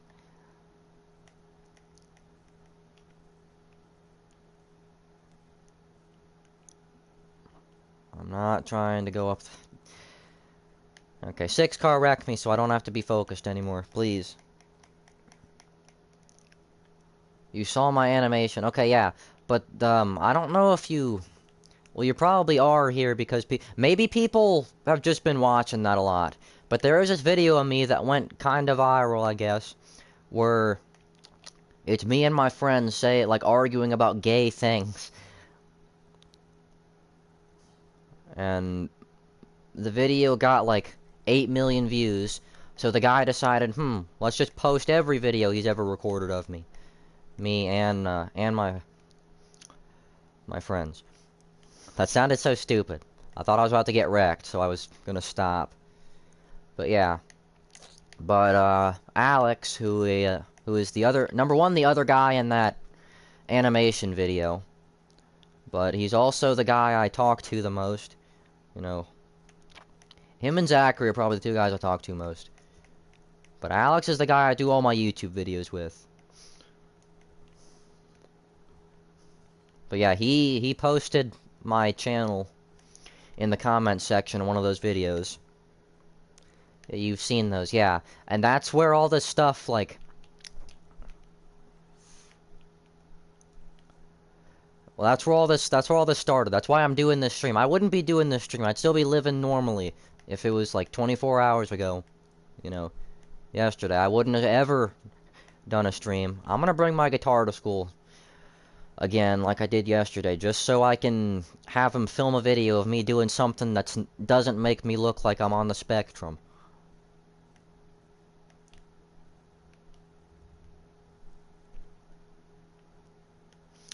I'm not trying to go up... Okay, 6 car wrecked me so I don't have to be focused anymore. Please. You saw my animation. Okay, yeah. But, I don't know if you... Well, you probably are here because maybe people have just been watching that a lot. But there is this video of me that went kind of viral, I guess, where it's me and my friends like arguing about gay things. And the video got like 8 million views. So the guy decided, let's just post every video he's ever recorded of me. Me and my friends. That sounded so stupid. I thought I was about to get wrecked, so I was gonna stop. But yeah. But Alex, who is the other the other guy in that animation video. But he's also the guy I talk to the most. You know. Him and Zachary are probably the 2 guys I talk to most. But Alex is the guy I do all my YouTube videos with. But yeah, he posted my channel in the comments section of one of those videos. You've seen those, yeah. And that's where all this stuff, like... Well, that's where all this started. That's why I'm doing this stream. I wouldn't be doing this stream. I'd still be living normally if it was like 24 hours ago. You know, yesterday. I wouldn't have ever done a stream. I'm gonna bring my guitar to school again, like I did yesterday, just so I can have him film a video of me doing something that doesn't make me look like I'm on the spectrum.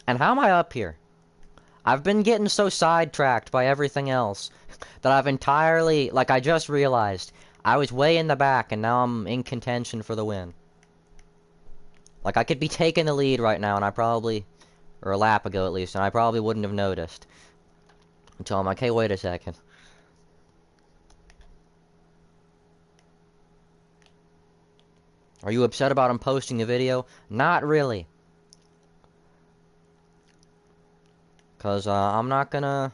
And how am I up here? I've been getting so sidetracked by everything else that I've entirely, like I just realized, I was way in the back and now I'm in contention for the win. Like I could be taking the lead right now and I probably... Or a lap ago, at least, and I probably wouldn't have noticed. Until I'm like, hey, wait a second. Are you upset about him posting a video? Not really. Cause I'm not gonna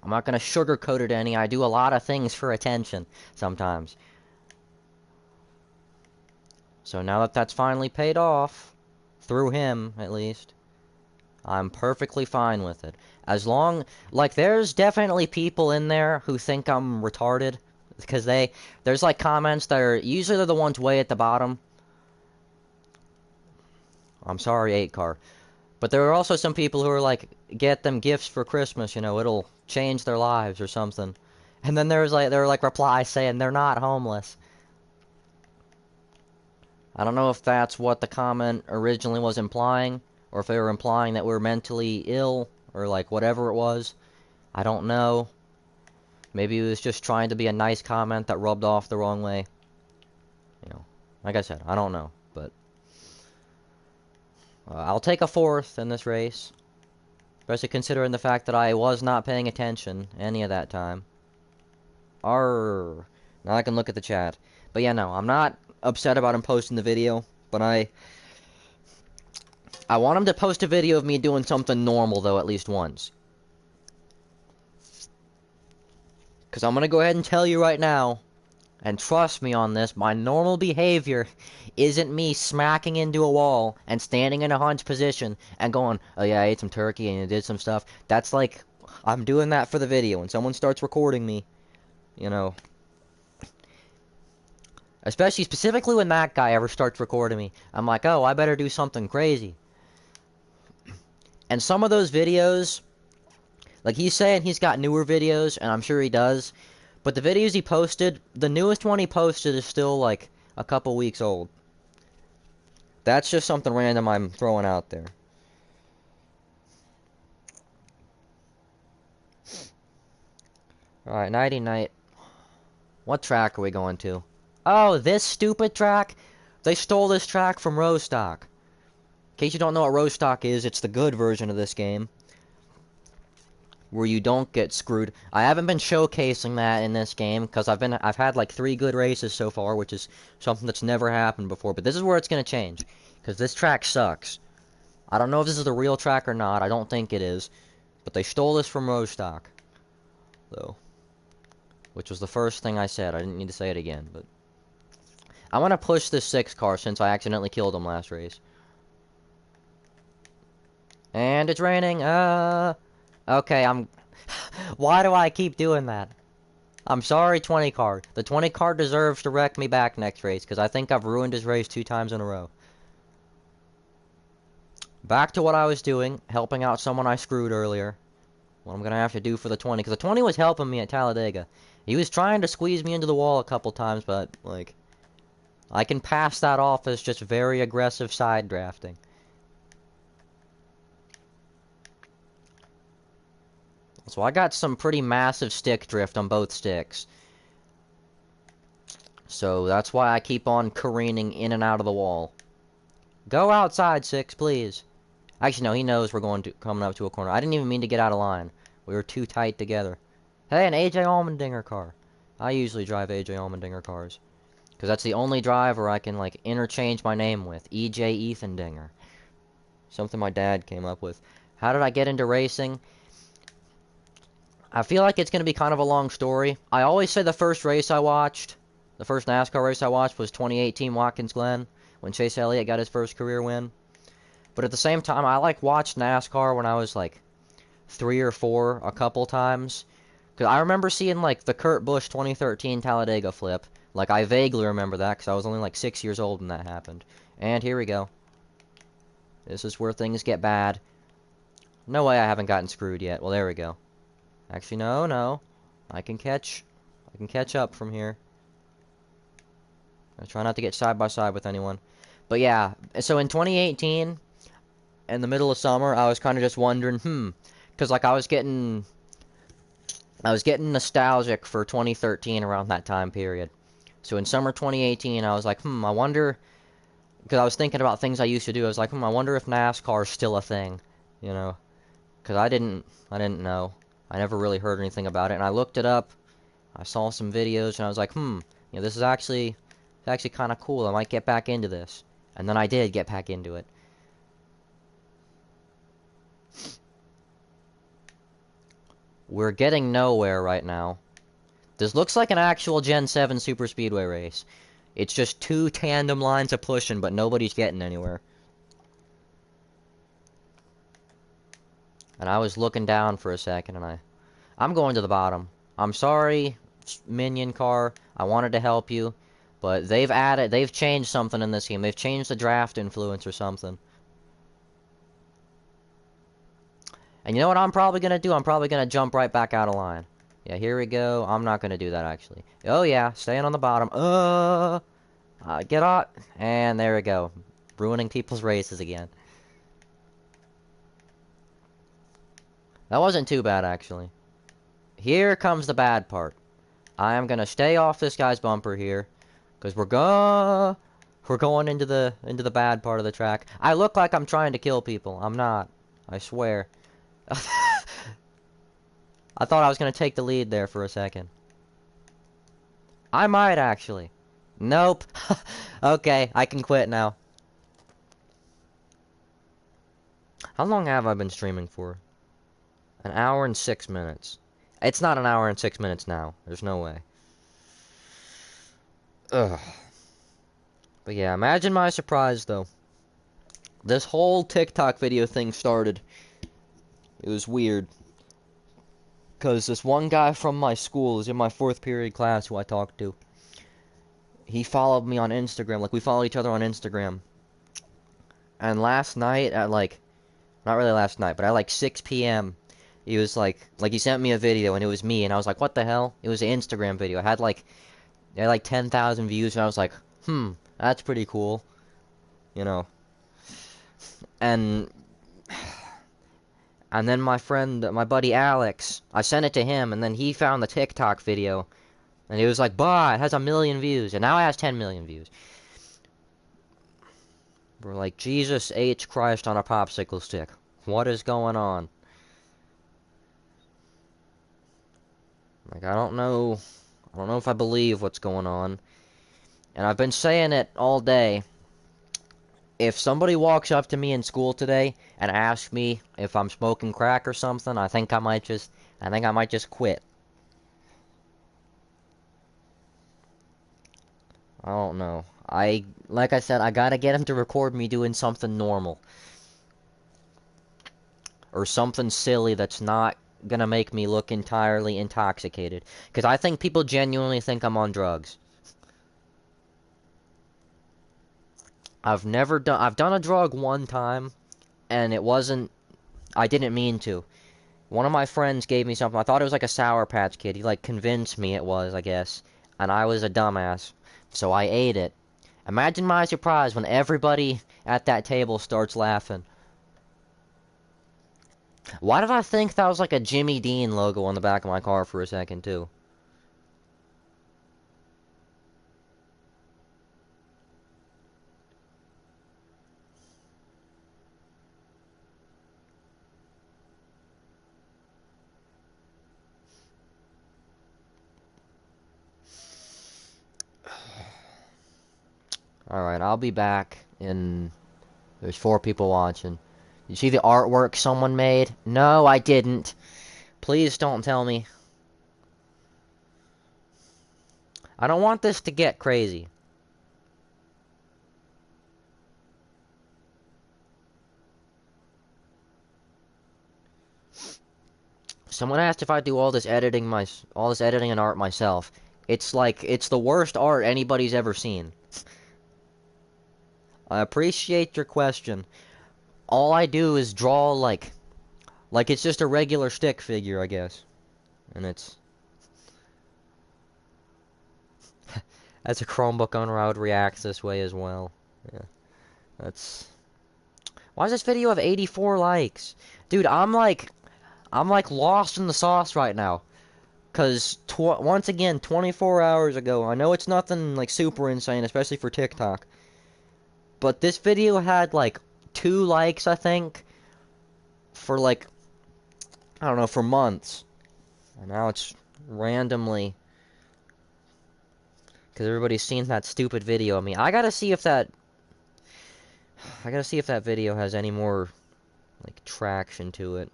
sugarcoat it any. I do a lot of things for attention sometimes. So now that that's finally paid off, through him at least, I'm perfectly fine with it. As long, like, there's definitely people in there who think I'm retarded. Because there's like comments that are, usually they're the ones way at the bottom. I'm sorry, 8 car. But there are also some people who are like, get them gifts for Christmas, you know, it'll change their lives or something. And then there are like replies saying they're not homeless. I don't know if that's what the comment originally was implying, or if they were implying that we're mentally ill, or like whatever it was. I don't know. Maybe it was just trying to be a nice comment that rubbed off the wrong way. You know, like I said, I don't know, but I'll take a 4th in this race. Especially considering the fact that I was not paying attention any of that time. Arrgh. Now I can look at the chat. But yeah, no, I'm not upset about him posting the video, but I want him to post a video of me doing something normal, though, at least once. Because I'm going to go ahead and tell you right now, and trust me on this, my normal behavior isn't me smacking into a wall and standing in a hunch position and going, oh yeah, I ate some turkey and I did some stuff. That's like, I'm doing that for the video. When someone starts recording me, you know, especially specifically when that guy ever starts recording me, I'm like, oh, I better do something crazy. And some of those videos, like he's saying he's got newer videos, and I'm sure he does, but the videos he posted, the newest one he posted is still like a couple weeks old. That's just something random I'm throwing out there. Alright, nighty night. What track are we going to? Oh, this stupid track? They stole this track from Rostock. In case you don't know what Rostock is, it's the good version of this game, where you don't get screwed. I haven't been showcasing that in this game because I've had like 3 good races so far, which is something that's never happened before. But this is where it's gonna change, because this track sucks. I don't know if this is the real track or not. I don't think it is, but they stole this from Rostock, though, which was the first thing I said. I didn't need to say it again, but I want to push this 6 car since I accidentally killed him last race. And it's raining. Okay, Why do I keep doing that? I'm sorry, 20 car. The 20 car deserves to wreck me back next race, because I think I've ruined his race 2 times in a row. Back to what I was doing, helping out someone I screwed earlier. What I'm going to have to do for the 20, because the 20 was helping me at Talladega. He was trying to squeeze me into the wall a couple times, but, like, I can pass that off as just very aggressive side drafting. So I got some pretty massive stick drift on both sticks. So that's why I keep on careening in and out of the wall. Go outside, 6, please. Actually, no, he knows we're coming up to a corner. I didn't even mean to get out of line. We were too tight together. Hey, an AJ Allmendinger car. I usually drive AJ Allmendinger cars, because that's the only driver I can, like, interchange my name with. EJ Ethan Dinger. Something my dad came up with. How did I get into racing? I feel like it's going to be kind of a long story. I always say the first race I watched, the first NASCAR race I watched was 2018 Watkins Glen, when Chase Elliott got his first career win. But at the same time, I like watched NASCAR when I was like 3 or 4 a couple times. Because I remember seeing like the Kurt Busch 2013 Talladega flip. Like I vaguely remember that because I was only like 6 years old when that happened. And here we go. This is where things get bad. No way I haven't gotten screwed yet. Well, there we go. Actually, no. I can catch up from here. I try not to get side by side with anyone. But yeah, so in 2018, in the middle of summer, I was kind of just wondering, because like I was getting nostalgic for 2013 around that time period. So in summer 2018, I was like, I wonder, because I was thinking about things I used to do. I was like, I wonder if NASCAR is still a thing, you know, because I didn't know. I never really heard anything about it, and I looked it up. I saw some videos, and I was like, this is actually kind of cool. I might get back into this. And then I did get back into it. We're getting nowhere right now. This looks like an actual Gen 7 Super Speedway race. It's just two tandem lines of pushing, but nobody's getting anywhere. And I was looking down for a second, and I'm going to the bottom. I'm sorry, Minion Car. I wanted to help you, but they've changed something in this game. They've changed the draft influence or something. And you know what I'm probably gonna do? I'm probably gonna jump right back out of line. Yeah, here we go. I'm not gonna do that, actually. Oh, yeah, staying on the bottom. Get out. And there we go. Ruining people's races again. That wasn't too bad, actually. Here comes the bad part. I am gonna stay off this guy's bumper here, because we're going into the bad part of the track. I look like I'm trying to kill people. I'm not. I swear. I thought I was gonna take the lead there for a second. I might actually. Nope. Okay, I can quit now. How long have I been streaming for? An hour and 6 minutes. It's not an hour and 6 minutes now. There's no way. Ugh. But yeah, imagine my surprise, though. This whole TikTok video thing started. It was weird. Because this one guy from my school is in my 4th period class who I talked to. He followed me on Instagram. Like, we followed each other on Instagram. And last night at, like... Not really last night, but at, like, 6 p.m., he was, like, he sent me a video, and it was me, and I was like, what the hell? It was an Instagram video. It had, like 10,000 views, and I was like, that's pretty cool. You know. And then my buddy Alex, I sent it to him, and then he found the TikTok video, and he was like, bah, it has 1 million views, and now it has 10 million views. We're like, Jesus H. Christ on a popsicle stick. What is going on? Like, I don't know if I believe what's going on. And I've been saying it all day. If somebody walks up to me in school today and asks me if I'm smoking crack or something, I think I might just quit. I don't know. Like I said, I gotta get him to record me doing something normal. Or something silly that's not gonna make me look entirely intoxicated. Because I think people genuinely think I'm on drugs. I've done a drug one time, and I didn't mean to. One of my friends gave me something. I thought it was like a Sour Patch Kid. He, like, convinced me it was, I guess. And I was a dumbass. So I ate it. Imagine my surprise when everybody at that table starts laughing. Why did I think that was like a Jimmy Dean logo on the back of my car for a second, too? Alright, I'll be back in... There's 4 people watching. You see the artwork someone made? No, I didn't. Please don't tell me. I don't want this to get crazy. Someone asked if I do all this editing and art myself. It's like, it's the worst art anybody's ever seen. I appreciate your question. All I do is draw, like it's just a regular stick figure, I guess. And it's... As a Chromebook owner, I would react this way as well. Yeah. That's... Why does this video have 84 likes? Dude, I'm like lost in the sauce right now. Because, once again, 24 hours ago, I know it's nothing, like, super insane, especially for TikTok. But this video had, like, 2 likes, I think, for, like, I don't know, for months. And now it's randomly, because everybody's seen that stupid video of me. I gotta see if that video has any more, like, traction to it.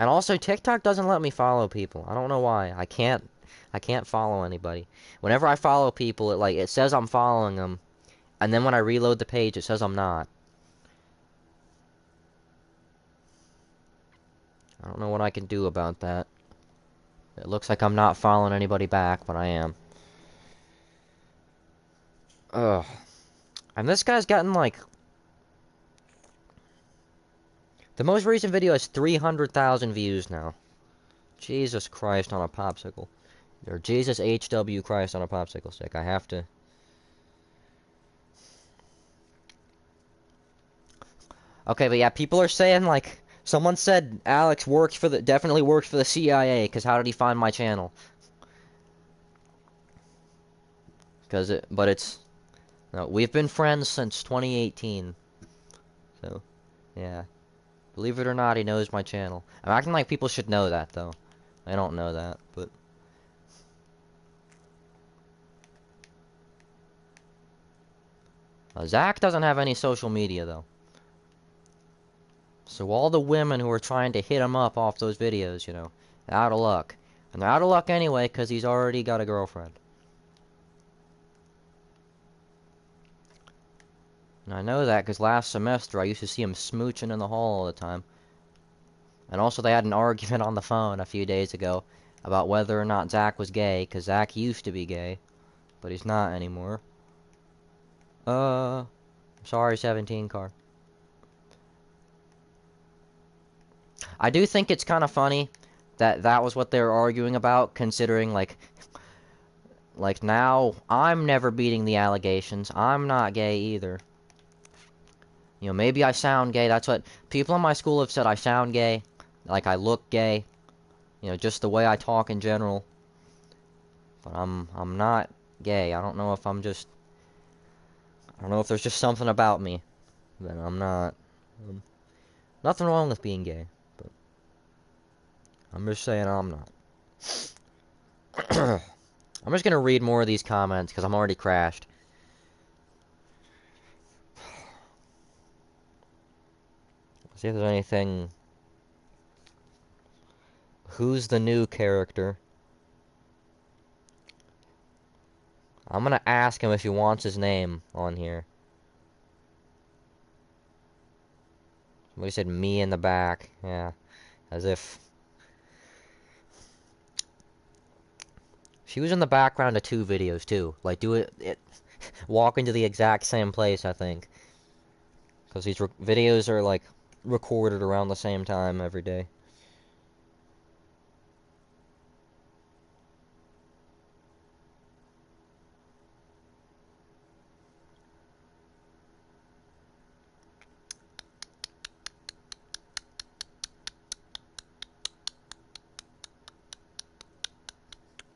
And also, TikTok doesn't let me follow people. I don't know why. I can't follow anybody. Whenever I follow people, it says I'm following them, and then when I reload the page, it says I'm not. I don't know what I can do about that. It looks like I'm not following anybody back, but I am. Ugh. And this guy's gotten, like... The most recent video has 300,000 views now. Jesus Christ on a popsicle. Or Jesus HW Christ on a popsicle stick. I have to... Okay, but yeah, people are saying, like... Someone said Alex definitely works for the CIA, because how did he find my channel? But it's... No, we've been friends since 2018. So, yeah. Believe it or not, he knows my channel. I'm acting like people should know that, though. I don't know that, but... Zach doesn't have any social media, though. So all the women who are trying to hit him up off those videos, you know, they're out of luck. And they're out of luck anyway, because he's already got a girlfriend. And I know that because last semester I used to see him smooching in the hall all the time. And also they had an argument on the phone a few days ago about whether or not Zach was gay, because Zach used to be gay, but he's not anymore. Sorry, 17 car. I do think it's kind of funny that that was what they were arguing about, considering, like now I'm never beating the allegations. I'm not gay either. You know, maybe I sound gay. That's what people in my school have said. I sound gay. Like, I look gay. You know, just the way I talk in general. But I'm not gay. I don't know if I'm just... I don't know if there's just something about me. But I'm not. Nothing wrong with being gay. But I'm just saying I'm not. I'm just gonna read more of these comments, because I'm already crashed. See if there's anything... Who's the new character? I'm gonna ask him if he wants his name on here. Somebody said me in the back. Yeah. As if... She was in the background of 2 videos, too. Like, walk into the exact same place, I think. Because these videos are, like, recorded around the same time every day.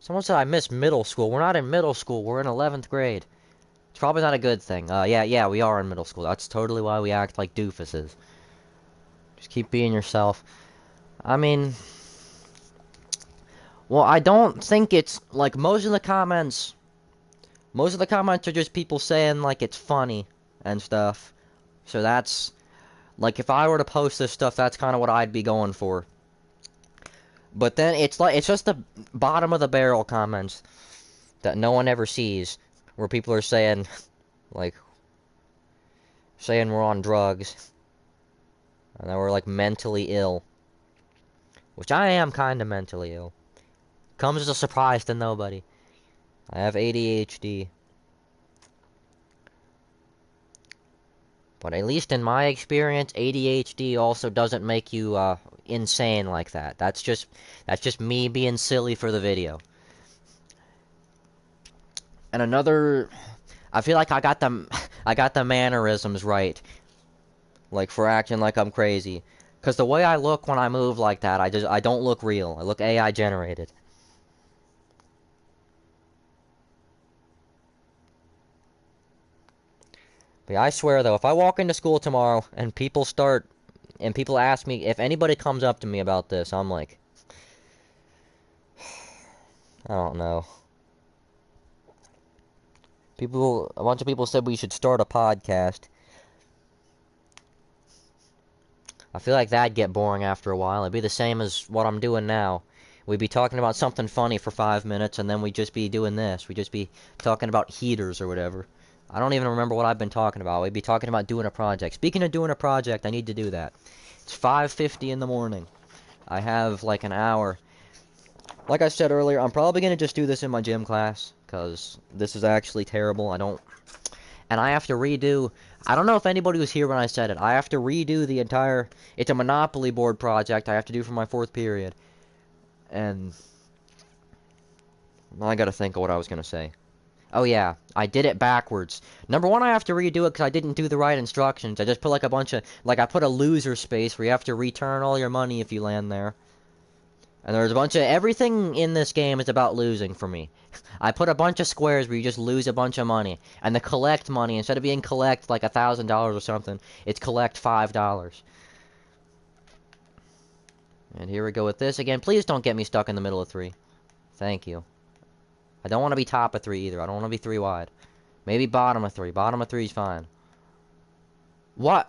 Someone said I miss middle school. We're not in middle school. We're in 11th grade. It's probably not a good thing. Yeah, we are in middle school. That's totally why we act like doofuses. Just keep being yourself. I mean... Well, I don't think it's... Like, most of the comments are just people saying, like, it's funny and stuff. So that's... Like, if I were to post this stuff, that's kind of what I'd be going for. But then it's just the bottom of the barrel comments that no one ever sees, where people are saying, like, saying we're on drugs, and that we're, like, mentally ill. Which I am kind of mentally ill. Comes as a surprise to nobody. I have ADHD. But at least in my experience, ADHD also doesn't make you, insane like that. That's just me being silly for the video. And another... I feel like I got the mannerisms right. Like, for acting like I'm crazy. Because the way I look when I move like that, I don't look real. I look AI generated. But yeah, I swear though, if I walk into school tomorrow and people start and people ask me, if anybody comes up to me about this, I'm like, I don't know. A bunch of people said we should start a podcast. I feel like that'd get boring after a while. It'd be the same as what I'm doing now. We'd be talking about something funny for 5 minutes, and then we'd just be doing this. We'd just be talking about heaters or whatever. I don't even remember what I've been talking about. We'd be talking about doing a project. Speaking of doing a project, I need to do that. It's 5:50 in the morning. I have like an hour. Like I said earlier, I'm probably going to just do this in my gym class, because this is actually terrible. And I have to redo, I don't know if anybody was here when I said it, I have to redo the entire, it's a Monopoly board project I have to do for my 4th period. And I gotta think of what I was gonna say. Oh yeah, I did it backwards. Number one, I have to redo it because I didn't do the right instructions. I just put like a bunch of, like I put a loser space where you have to return all your money if you land there. And there's a bunch of, everything in this game is about losing for me. I put a bunch of squares where you just lose a bunch of money. And the collect money, instead of being collect like $1,000 or something, it's collect $5. And here we go with this again. Please don't get me stuck in the middle of 3. Thank you. I don't want to be top of 3 either. I don't want to be 3 wide. Maybe bottom of 3. Bottom of 3 is fine. What?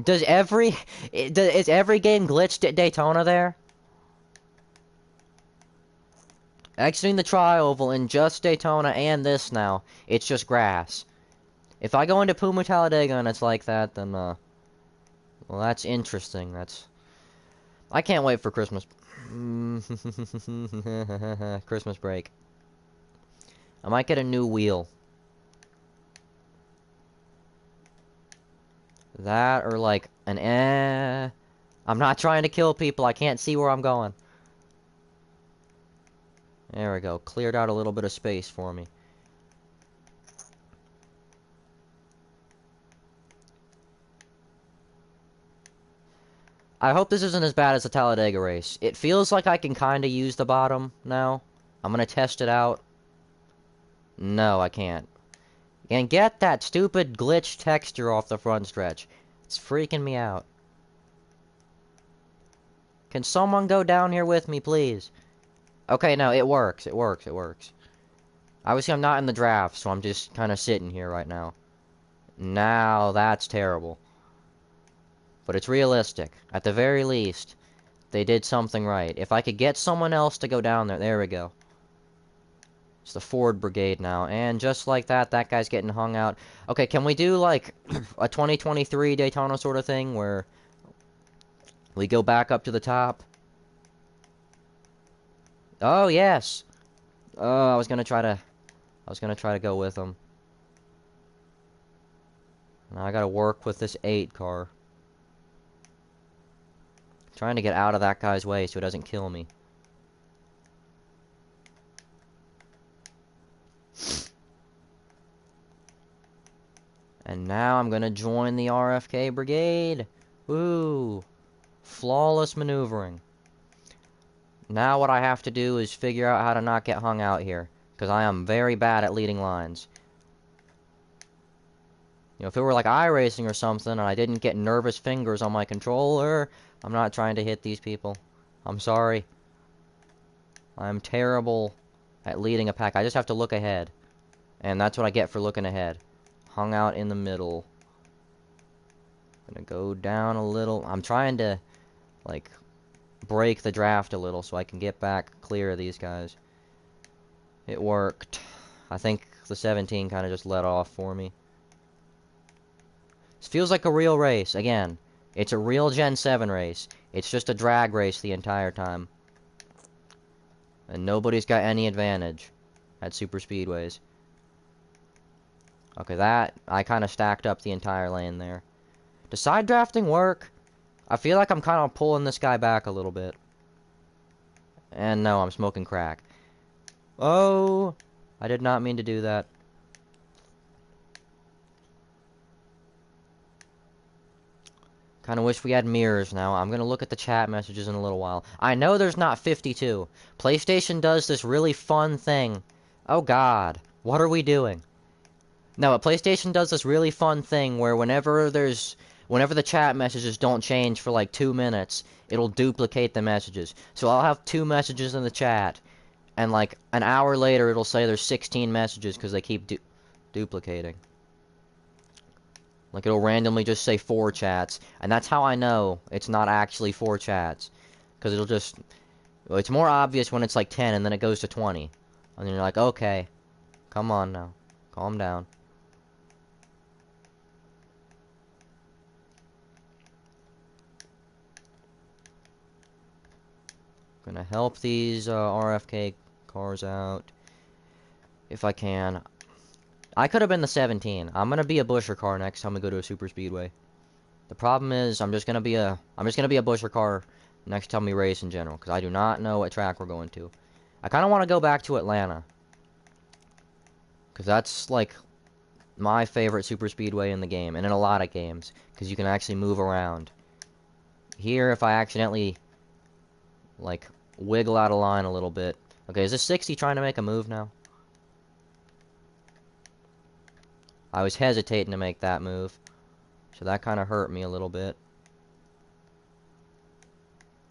Is every game glitched at Daytona there? Exiting the tri-oval in just Daytona and this now, it's just grass. If I go into Puma Talladega and it's like that, then, well, that's interesting. I can't wait for Christmas. Christmas break. I might get a new wheel. That, or like, an I'm not trying to kill people, I can't see where I'm going. There we go. Cleared out a little bit of space for me. I hope this isn't as bad as the Talladega race. It feels like I can kind of use the bottom now. I'm going to test it out. No, I can't. And get that stupid glitch texture off the front stretch. It's freaking me out. Can someone go down here with me, please? Okay, no, it works. It works. It works. Obviously, I'm not in the draft, so I'm just kind of sitting here right now. Now, that's terrible. But it's realistic. At the very least, they did something right. If I could get someone else to go down there, there we go. It's the Ford Brigade now. And just like that, that guy's getting hung out. Okay, can we do, like, a 2023 Daytona sort of thing, where we go back up to the top? Oh, yes! Oh, I was gonna try to go with him. Now I gotta work with this 8 car. Trying to get out of that guy's way so he doesn't kill me. And now I'm gonna join the RFK Brigade. Woo! Flawless maneuvering. Now what I have to do is figure out how to not get hung out here, because I am very bad at leading lines. You know, if it were like iRacing or something, and I didn't get nervous fingers on my controller, I'm not trying to hit these people. I'm sorry. I'm terrible at leading a pack. I just have to look ahead. And that's what I get for looking ahead. Hung out in the middle. Gonna go down a little. I'm trying to, like, break the draft a little so I can get back clear of these guys. It worked. I think the 17 kind of just let off for me. This feels like a real race. Again, it's a real Gen 7 race. It's just a drag race the entire time. And nobody's got any advantage at super speedways. Okay, that, I kind of stacked up the entire lane there. Does side drafting work? I feel like I'm kind of pulling this guy back a little bit. And no, I'm smoking crack. Oh! I did not mean to do that. Kind of wish we had mirrors now. I'm going to look at the chat messages in a little while. I know there's not 52. PlayStation does this really fun thing. Oh god. What are we doing? No, PlayStation does this really fun thing where whenever whenever the chat messages don't change for like 2 minutes, it'll duplicate the messages. So I'll have 2 messages in the chat, and like an hour later it'll say there's 16 messages because they keep duplicating. Like it'll randomly just say 4 chats, and that's how I know it's not actually 4 chats. Because it'll just... Well, it's more obvious when it's like 10 and then it goes to 20. And then you're like, okay, come on now. Calm down. Gonna help these RFK cars out if I can. I could have been the 17. I'm gonna be a Busher car next time we go to a super speedway. The problem is I'm just gonna be a Busher car next time we race in general, because I do not know what track we're going to. I kind of want to go back to Atlanta, because that's like my favorite super speedway in the game, and in a lot of games, because you can actually move around. Here, if I accidentally like wiggle out of line a little bit. Okay, is this 60 trying to make a move now? I was hesitating to make that move, so that kind of hurt me a little bit.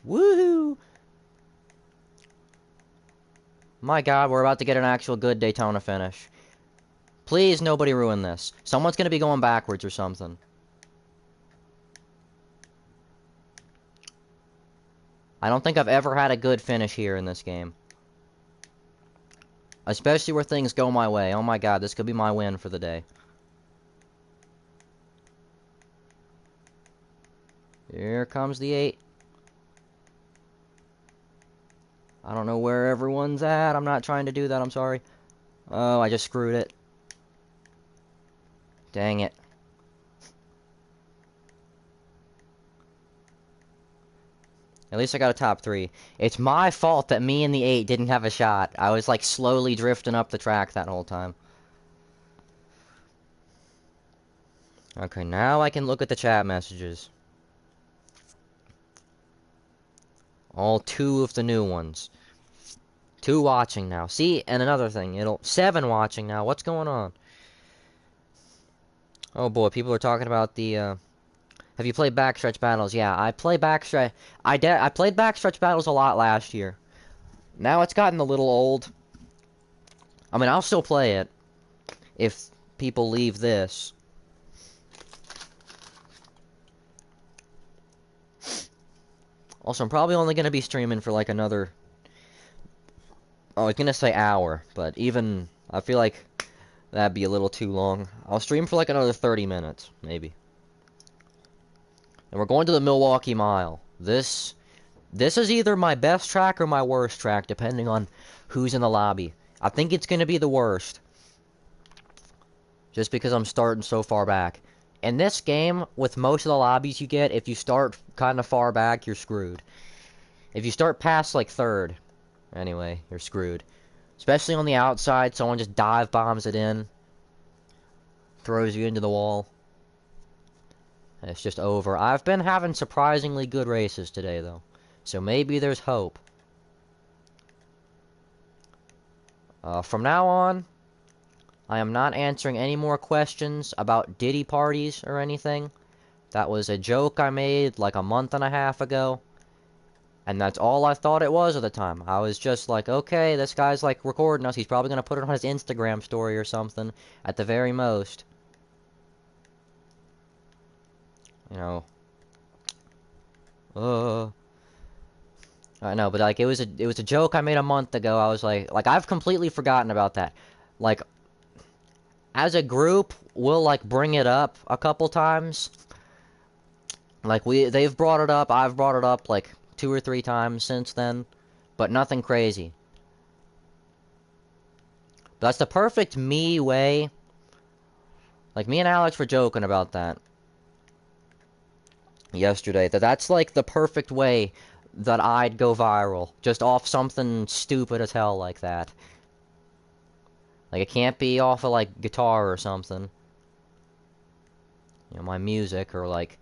Woohoo! My god, we're about to get an actual good Daytona finish. Please, nobody ruin this. Someone's gonna be going backwards or something. I don't think I've ever had a good finish here in this game. Especially where things go my way. Oh my god, this could be my win for the day. Here comes the 8. I don't know where everyone's at. I'm not trying to do that, I'm sorry. Oh, I just screwed it. Dang it. At least I got a top 3. It's my fault that me and the 8 didn't have a shot. I was like slowly drifting up the track that whole time. Okay, now I can look at the chat messages. All 2 of the new ones. 2 watching now. See, and another thing, 7 watching now. What's going on? Oh boy, people are talking about the, have you played Backstretch Battles? Yeah, I play Backstretch, I played Backstretch Battles a lot last year. Now it's gotten a little old. I mean, I'll still play it, if people leave this. Also, I'm probably only gonna be streaming for like another... Oh, I was gonna say hour, but even... I feel like that'd be a little too long. I'll stream for like another 30 minutes, maybe. And we're going to the Milwaukee Mile. This is either my best track or my worst track, depending on who's in the lobby. I think it's gonna be the worst. Just because I'm starting so far back. In this game, with most of the lobbies you get, if you start kind of far back, you're screwed. If you start past, like, 3rd, anyway, you're screwed. Especially on the outside, someone just dive bombs it in. Throws you into the wall. And it's just over. I've been having surprisingly good races today, though. So maybe there's hope. From now on, I am not answering any more questions about Diddy parties or anything. That was a joke I made like a month and a half ago. And that's all I thought it was at the time. I was just like, okay, this guy's like recording us. He's probably going to put it on his Instagram story or something. At the very most. You know. I know, but like it was a joke I made a month ago. I was like I've completely forgotten about that. Like, as a group, we'll like bring it up a couple times. Like they've brought it up, I've brought it up like 2 or 3 times since then, but nothing crazy. But that's the perfect me way. Like, me and Alex were joking about that yesterday. That's like the perfect way that I'd go viral. Just off something stupid as hell like that. Like, it can't be off of, like, guitar or something. You know, my music, or, like,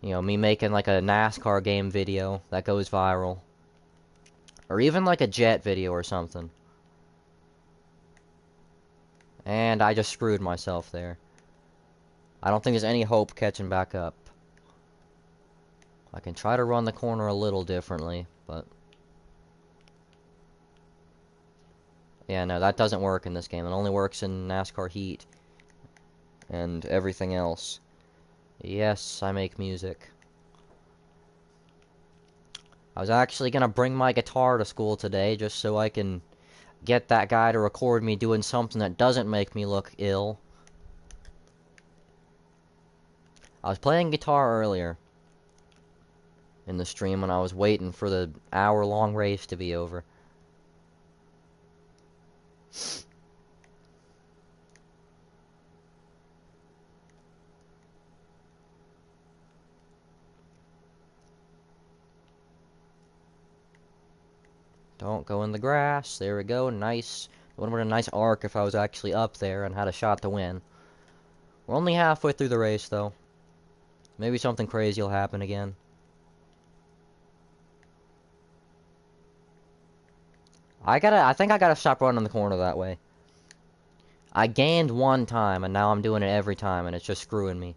you know, me making, like, a NASCAR game video that goes viral. Or even, like, a jet video or something. And I just screwed myself there. I don't think there's any hope catching back up. I can try to run the corner a little differently, but... yeah, no, that doesn't work in this game. It only works in NASCAR Heat. And everything else. Yes, I make music. I was actually gonna bring my guitar to school today, just so I can get that guy to record me doing something that doesn't make me look ill. I was playing guitar earlier in the stream when I was waiting for the hour-long race to be over. Don't go in the grass. There we go. Nice. Would have been a nice arc if I was actually up there and had a shot to win. We're only halfway through the race, though. Maybe something crazy will happen again. I think I gotta stop running the corner that way. I gained one time, and now I'm doing it every time, and it's just screwing me.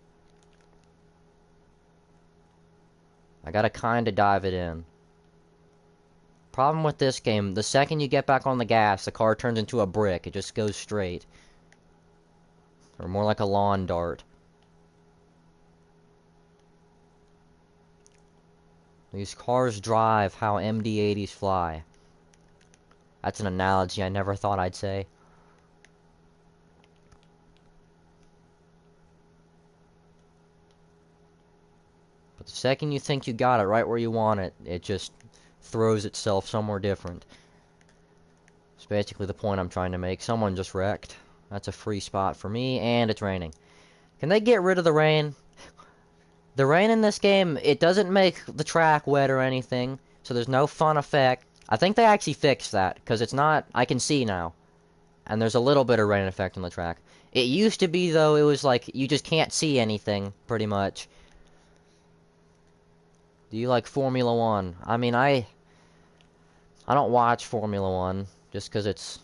I gotta kinda dive it in. Problem with this game, the second you get back on the gas, the car turns into a brick. It just goes straight. Or more like a lawn dart. These cars drive how MD-80s fly. That's an analogy I never thought I'd say. But the second you think you got it right where you want it, it just throws itself somewhere different. That's basically the point I'm trying to make. Someone just wrecked. That's a free spot for me, and it's raining. Can they get rid of the rain? The rain in this game, it doesn't make the track wet or anything, so there's no fun effect. I think they actually fixed that, because it's not... I can see now. And there's a little bit of rain effect on the track. It used to be, though, it was like, you just can't see anything, pretty much. Do you like Formula 1? I mean, I don't watch Formula 1, just because it's...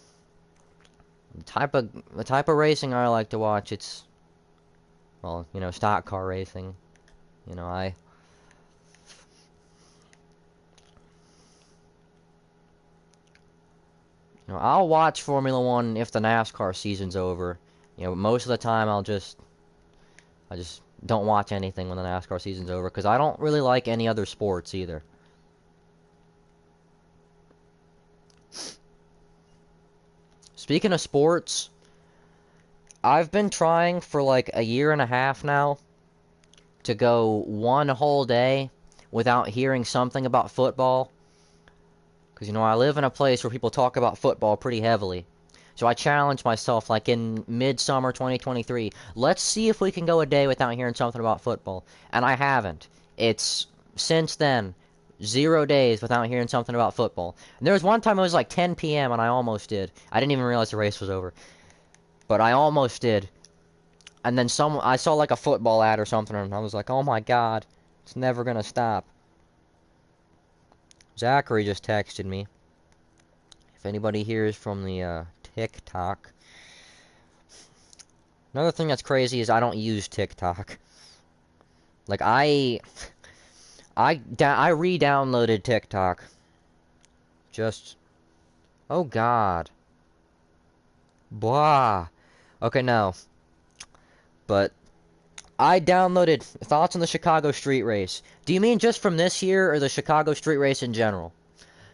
The type of racing I like to watch, it's... Well, you know, stock car racing. You know, I'll watch Formula 1 if the NASCAR season's over. You know, most of the time I just don't watch anything when the NASCAR season's over, because I don't really like any other sports either. Speaking of sports, I've been trying for like a year and a half now to go one whole day without hearing something about football. Because, you know, I live in a place where people talk about football pretty heavily. So I challenged myself, like in midsummer 2023, let's see if we can go a day without hearing something about football. And I haven't. It's, since then, 0 days without hearing something about football. And there was one time it was like 10 p.m. and I almost did. I didn't even realize the race was over. But I almost did. And then I saw like a football ad or something, and I was like, oh my god, it's never gonna stop. Zachary just texted me. If anybody hears from the TikTok. Another thing that's crazy is I don't use TikTok. Like I re-downloaded TikTok. Just, oh god. Blah. Okay, no. But I downloaded Thoughts on the Chicago Street Race. Do you mean just from this year, or the Chicago Street Race in general?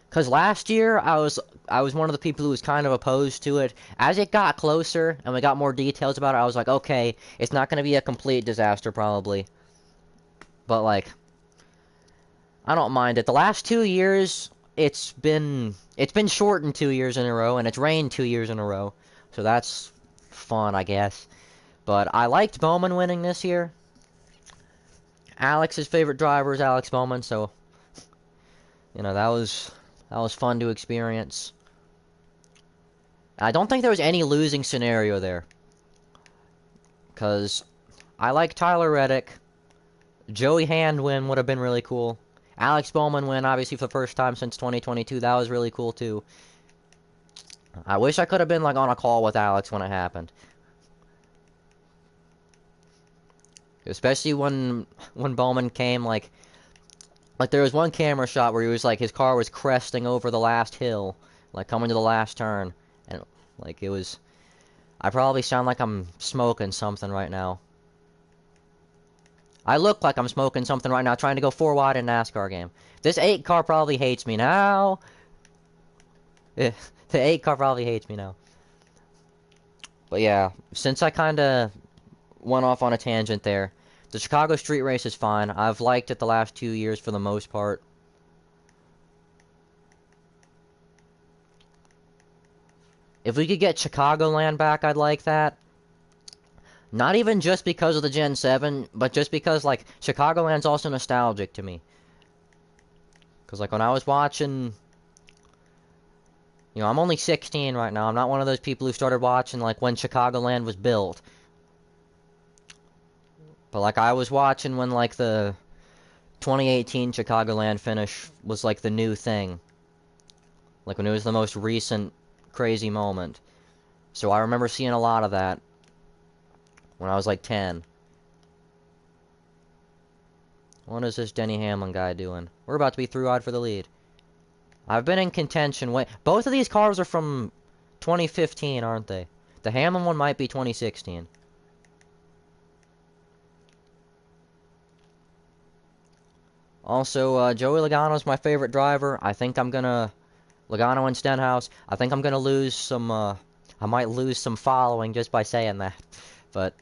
Because last year, I was one of the people who was kind of opposed to it. As it got closer, and we got more details about it, I was like, okay, it's not going to be a complete disaster, probably. But, like, I don't mind it. The last 2 years, it's been shortened 2 years in a row, and it's rained 2 years in a row. So that's fun, I guess. But I liked Bowman winning this year. Alex's favorite driver is Alex Bowman, so you know that was fun to experience. I don't think there was any losing scenario there, because I like Tyler Reddick. Joey Hand win would have been really cool. Alex Bowman win, obviously for the first time since 2022. That was really cool too. I wish I could have been like on a call with Alex when it happened. Especially when Bowman came, like there was one camera shot where he was like his car was cresting over the last hill, like coming to the last turn, and like it was. I probably sound like I'm smoking something right now. I look like I'm smoking something right now, trying to go 4 wide in a NASCAR game. This 8 car probably hates me now. The 8 car probably hates me now. But yeah, since I kind of went off on a tangent there, the Chicago street race is fine. I've liked it the last 2 years for the most part. If we could get Chicagoland back, I'd like that. Not even just because of the Gen 7, but just because, like, Chicagoland's also nostalgic to me. Because, like, when I was watching... You know, I'm only 16 right now. I'm not one of those people who started watching, like, when Chicagoland was built. But, like, I was watching when, like, the 2018 Chicagoland finish was, like, the new thing. Like, when it was the most recent crazy moment. So I remember seeing a lot of that when I was, like, 10. What is this Denny Hamlin guy doing? We're about to be 3 wide for the lead. I've been in contention. Both of these cars are from 2015, aren't they? The Hamlin one might be 2016. Also, Joey Logano's my favorite driver. I think I'm gonna... Logano and Stenhouse. I think I'm gonna lose some, I might lose some following just by saying that. But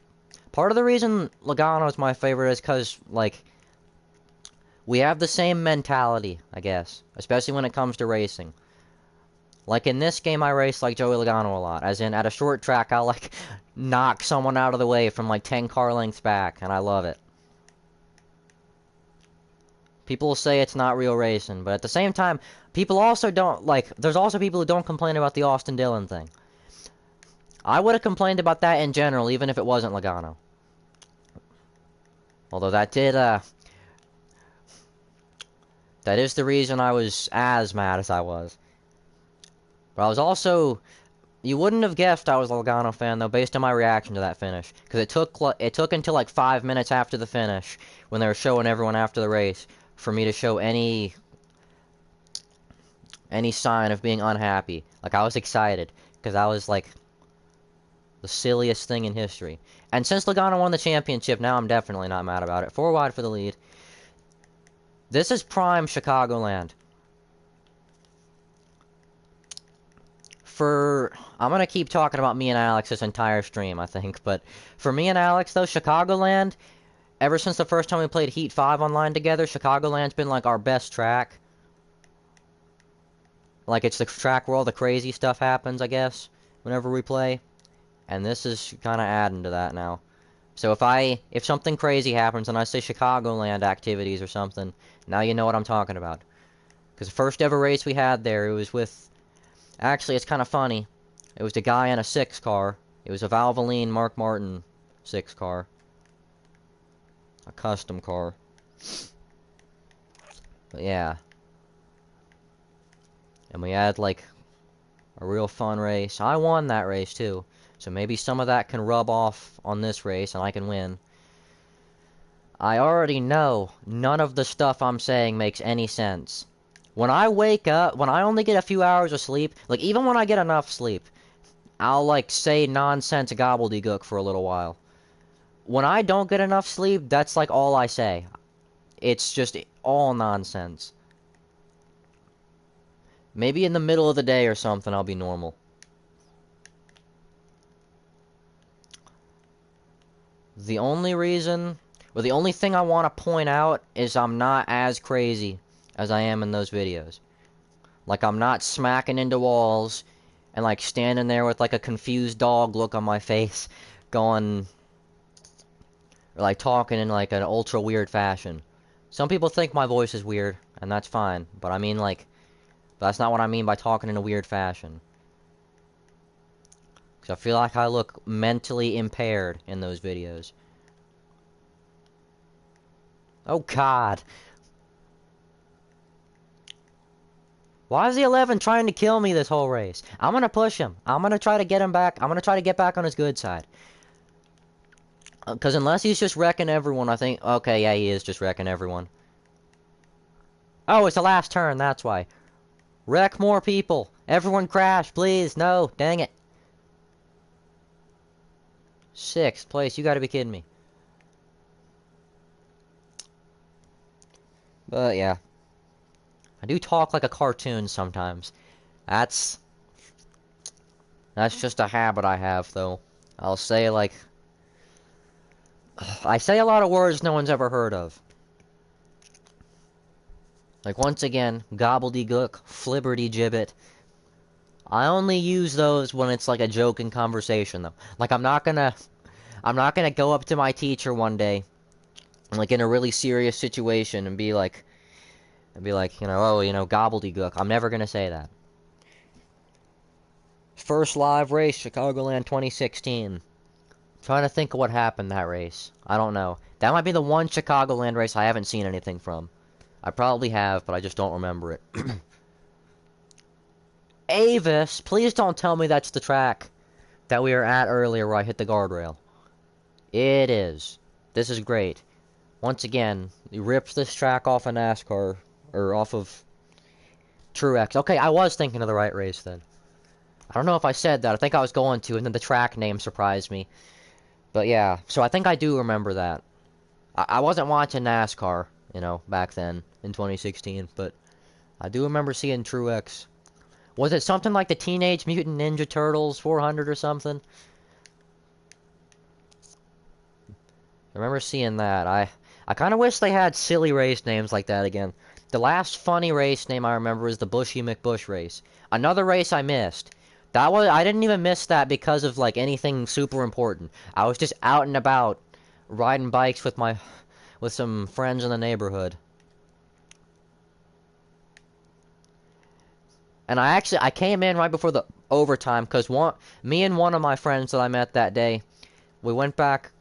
part of the reason Logano's my favorite is because, like, we have the same mentality, I guess. Especially when it comes to racing. Like, in this game, I race like Joey Logano a lot. As in, at a short track, I'll, like, knock someone out of the way from, like, 10 car lengths back. And I love it. People say it's not real racing, but at the same time, people also don't, like, there's also people who don't complain about the Austin Dillon thing. I would have complained about that in general, even if it wasn't Logano. Although that did, that is the reason I was as mad as I was. But I was also, you wouldn't have guessed I was a Logano fan, though, based on my reaction to that finish. Because it took until, like, 5 minutes after the finish, when they were showing everyone after the race, for me to show any sign of being unhappy. Like, I was excited, because I was, like, the silliest thing in history. And since Logano won the championship, now I'm definitely not mad about it. 4 wide for the lead. This is prime Chicagoland. I'm gonna keep talking about me and Alex this entire stream, I think, but for me and Alex, though, Chicagoland, ever since the first time we played Heat 5 online together, Chicagoland's been, like, our best track. Like, it's the track where all the crazy stuff happens, I guess, whenever we play. And this is kind of adding to that now. So if something crazy happens and I say Chicagoland activities or something, now you know what I'm talking about. Because the first ever race we had there, it was with... Actually, it's kind of funny. It was the guy in a 6 car. It was a Valvoline Mark Martin 6 car. A custom car. But yeah. And we had, like, a real fun race. I won that race, too. So maybe some of that can rub off on this race and I can win. I already know none of the stuff I'm saying makes any sense. When I wake up, when I only get a few hours of sleep, like, even when I get enough sleep, I'll, like, say nonsense gobbledygook for a little while. When I don't get enough sleep, that's, like, all I say. It's just all nonsense. Maybe in the middle of the day or something, I'll be normal. The only reason, or the only thing I want to point out is I'm not as crazy as I am in those videos. Like, I'm not smacking into walls and, like, standing there with, like, a confused dog look on my face, going, or, like, talking in, like, an ultra weird fashion. Some people think my voice is weird, and that's fine, but I mean, like, that's not what I mean by talking in a weird fashion. Because I feel like I look mentally impaired in those videos. Oh, God. Why is the 11 trying to kill me this whole race? I'm gonna push him. I'm gonna try to get him back. I'm gonna try to get back on his good side. Because unless he's just wrecking everyone, I think... Okay, yeah, he is just wrecking everyone. Oh, it's the last turn, that's why. Wreck more people. Everyone crash, please. No, dang it. 6th place, you gotta be kidding me. But, yeah. I do talk like a cartoon sometimes. That's just a habit I have, though. I'll say, like... I say a lot of words no one's ever heard of. Like, once again, gobbledygook, flibberty-gibbet. I only use those when it's like a joke in conversation, though. Like, I'm not gonna go up to my teacher one day, like in a really serious situation, and be like, you know, oh, you know, gobbledygook. I'm never gonna say that. First live race, Chicagoland 2016. Trying to think of what happened that race. I don't know. That might be the one Chicagoland race I haven't seen anything from. I probably have, but I just don't remember it. Avis, please don't tell me that's the track that we were at earlier where I hit the guardrail. It is. This is great. Once again, you ripped this track off of NASCAR, or off of Truex. Okay, I was thinking of the right race then. I don't know if I said that. I think I was going to, and then the track name surprised me. But yeah, so I think I do remember that. I wasn't watching NASCAR, you know, back then, in 2016, but I do remember seeing Truex. Was it something like the Teenage Mutant Ninja Turtles 400 or something? I remember seeing that. I kind of wish they had silly race names like that again. The last funny race name I remember is the Bushy McBush race. Another race I missed. I didn't even miss that because of like anything super important. I was just out and about riding bikes with some friends in the neighborhood. And I came in right before the overtime because me and one of my friends that I met that day, we went back.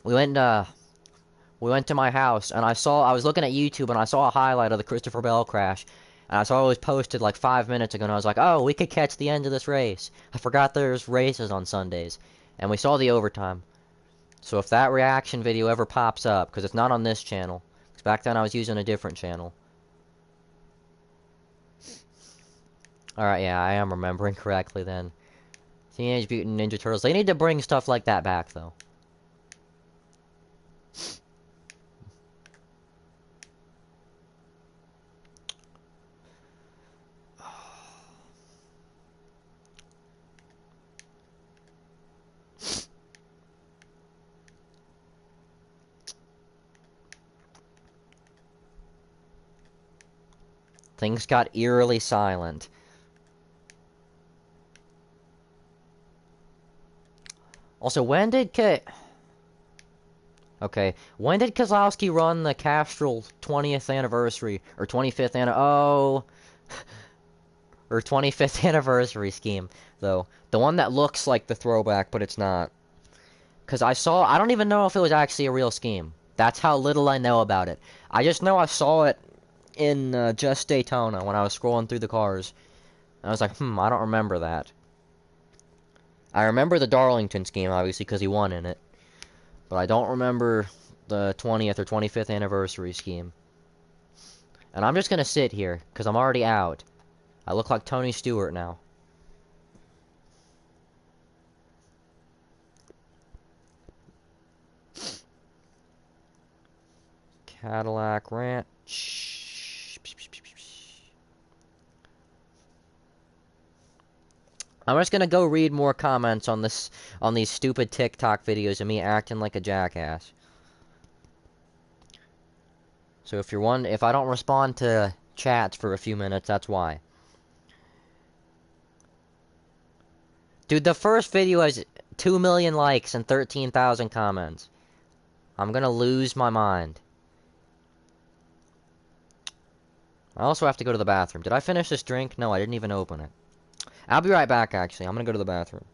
We went to my house, and I was looking at YouTube, and I saw a highlight of the Christopher Bell crash, and I saw it was posted like 5 minutes ago, and I was like, oh, we could catch the end of this race. I forgot there's races on Sundays, and we saw the overtime. So if that reaction video ever pops up, because it's not on this channel, because back then I was using a different channel. Alright, yeah, I am remembering correctly then. Teenage Mutant Ninja Turtles. They need to bring stuff like that back, though. Things got eerily silent. Also, when did Kozlowski run the Castrol 20th anniversary, or 25th or 25th anniversary scheme, though? The one that looks like the throwback, but it's not. Because I don't even know if it was actually a real scheme. That's how little I know about it. I just know I saw it in Just Daytona when I was scrolling through the cars. And I was like, I don't remember that. I remember the Darlington scheme, obviously, because he won in it. But I don't remember the 20th or 25th anniversary scheme. And I'm just gonna sit here, because I'm already out. I look like Tony Stewart now. Cadillac Ranch. I'm just gonna go read more comments on these stupid TikTok videos of me acting like a jackass. So if I don't respond to chats for a few minutes, that's why. Dude, the first video has 2 million likes and 13,000 comments. I'm gonna lose my mind. I also have to go to the bathroom. Did I finish this drink? No, I didn't even open it. I'll be right back, actually. I'm gonna go to the bathroom.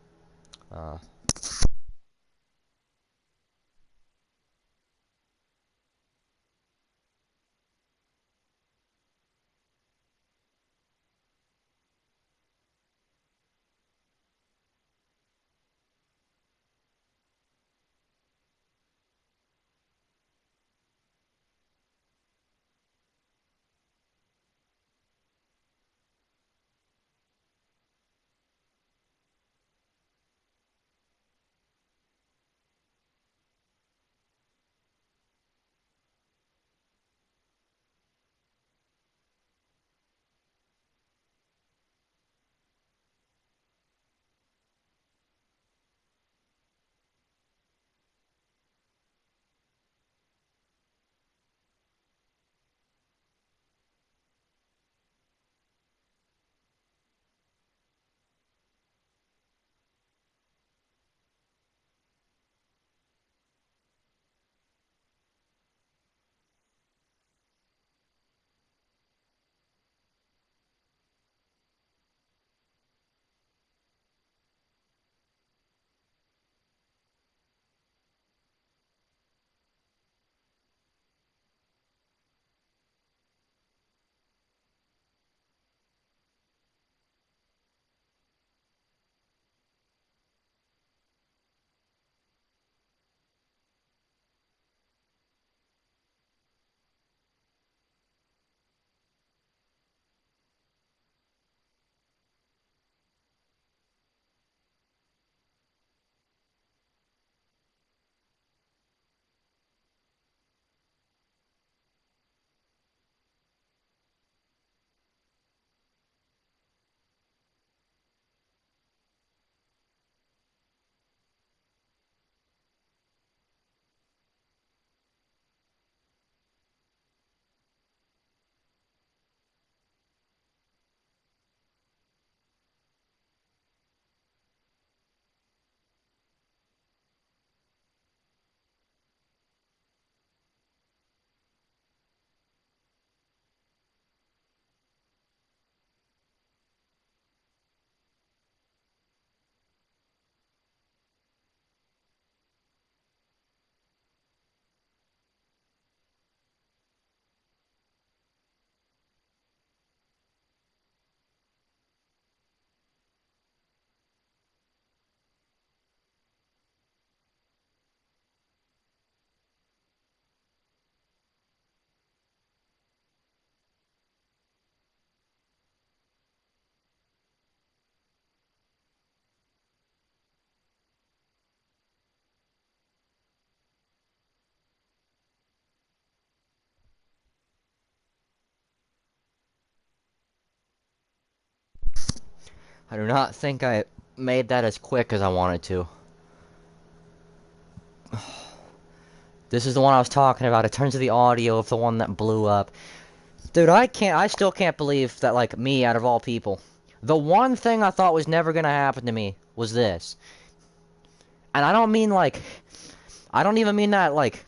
I do not think I made that as quick as I wanted to. This is the one I was talking about. It turns to the audio of the one that blew up. Dude, I still can't believe that, like, me, out of all people, the one thing I thought was never gonna happen to me was this. And I don't mean, like, I don't even mean that, like,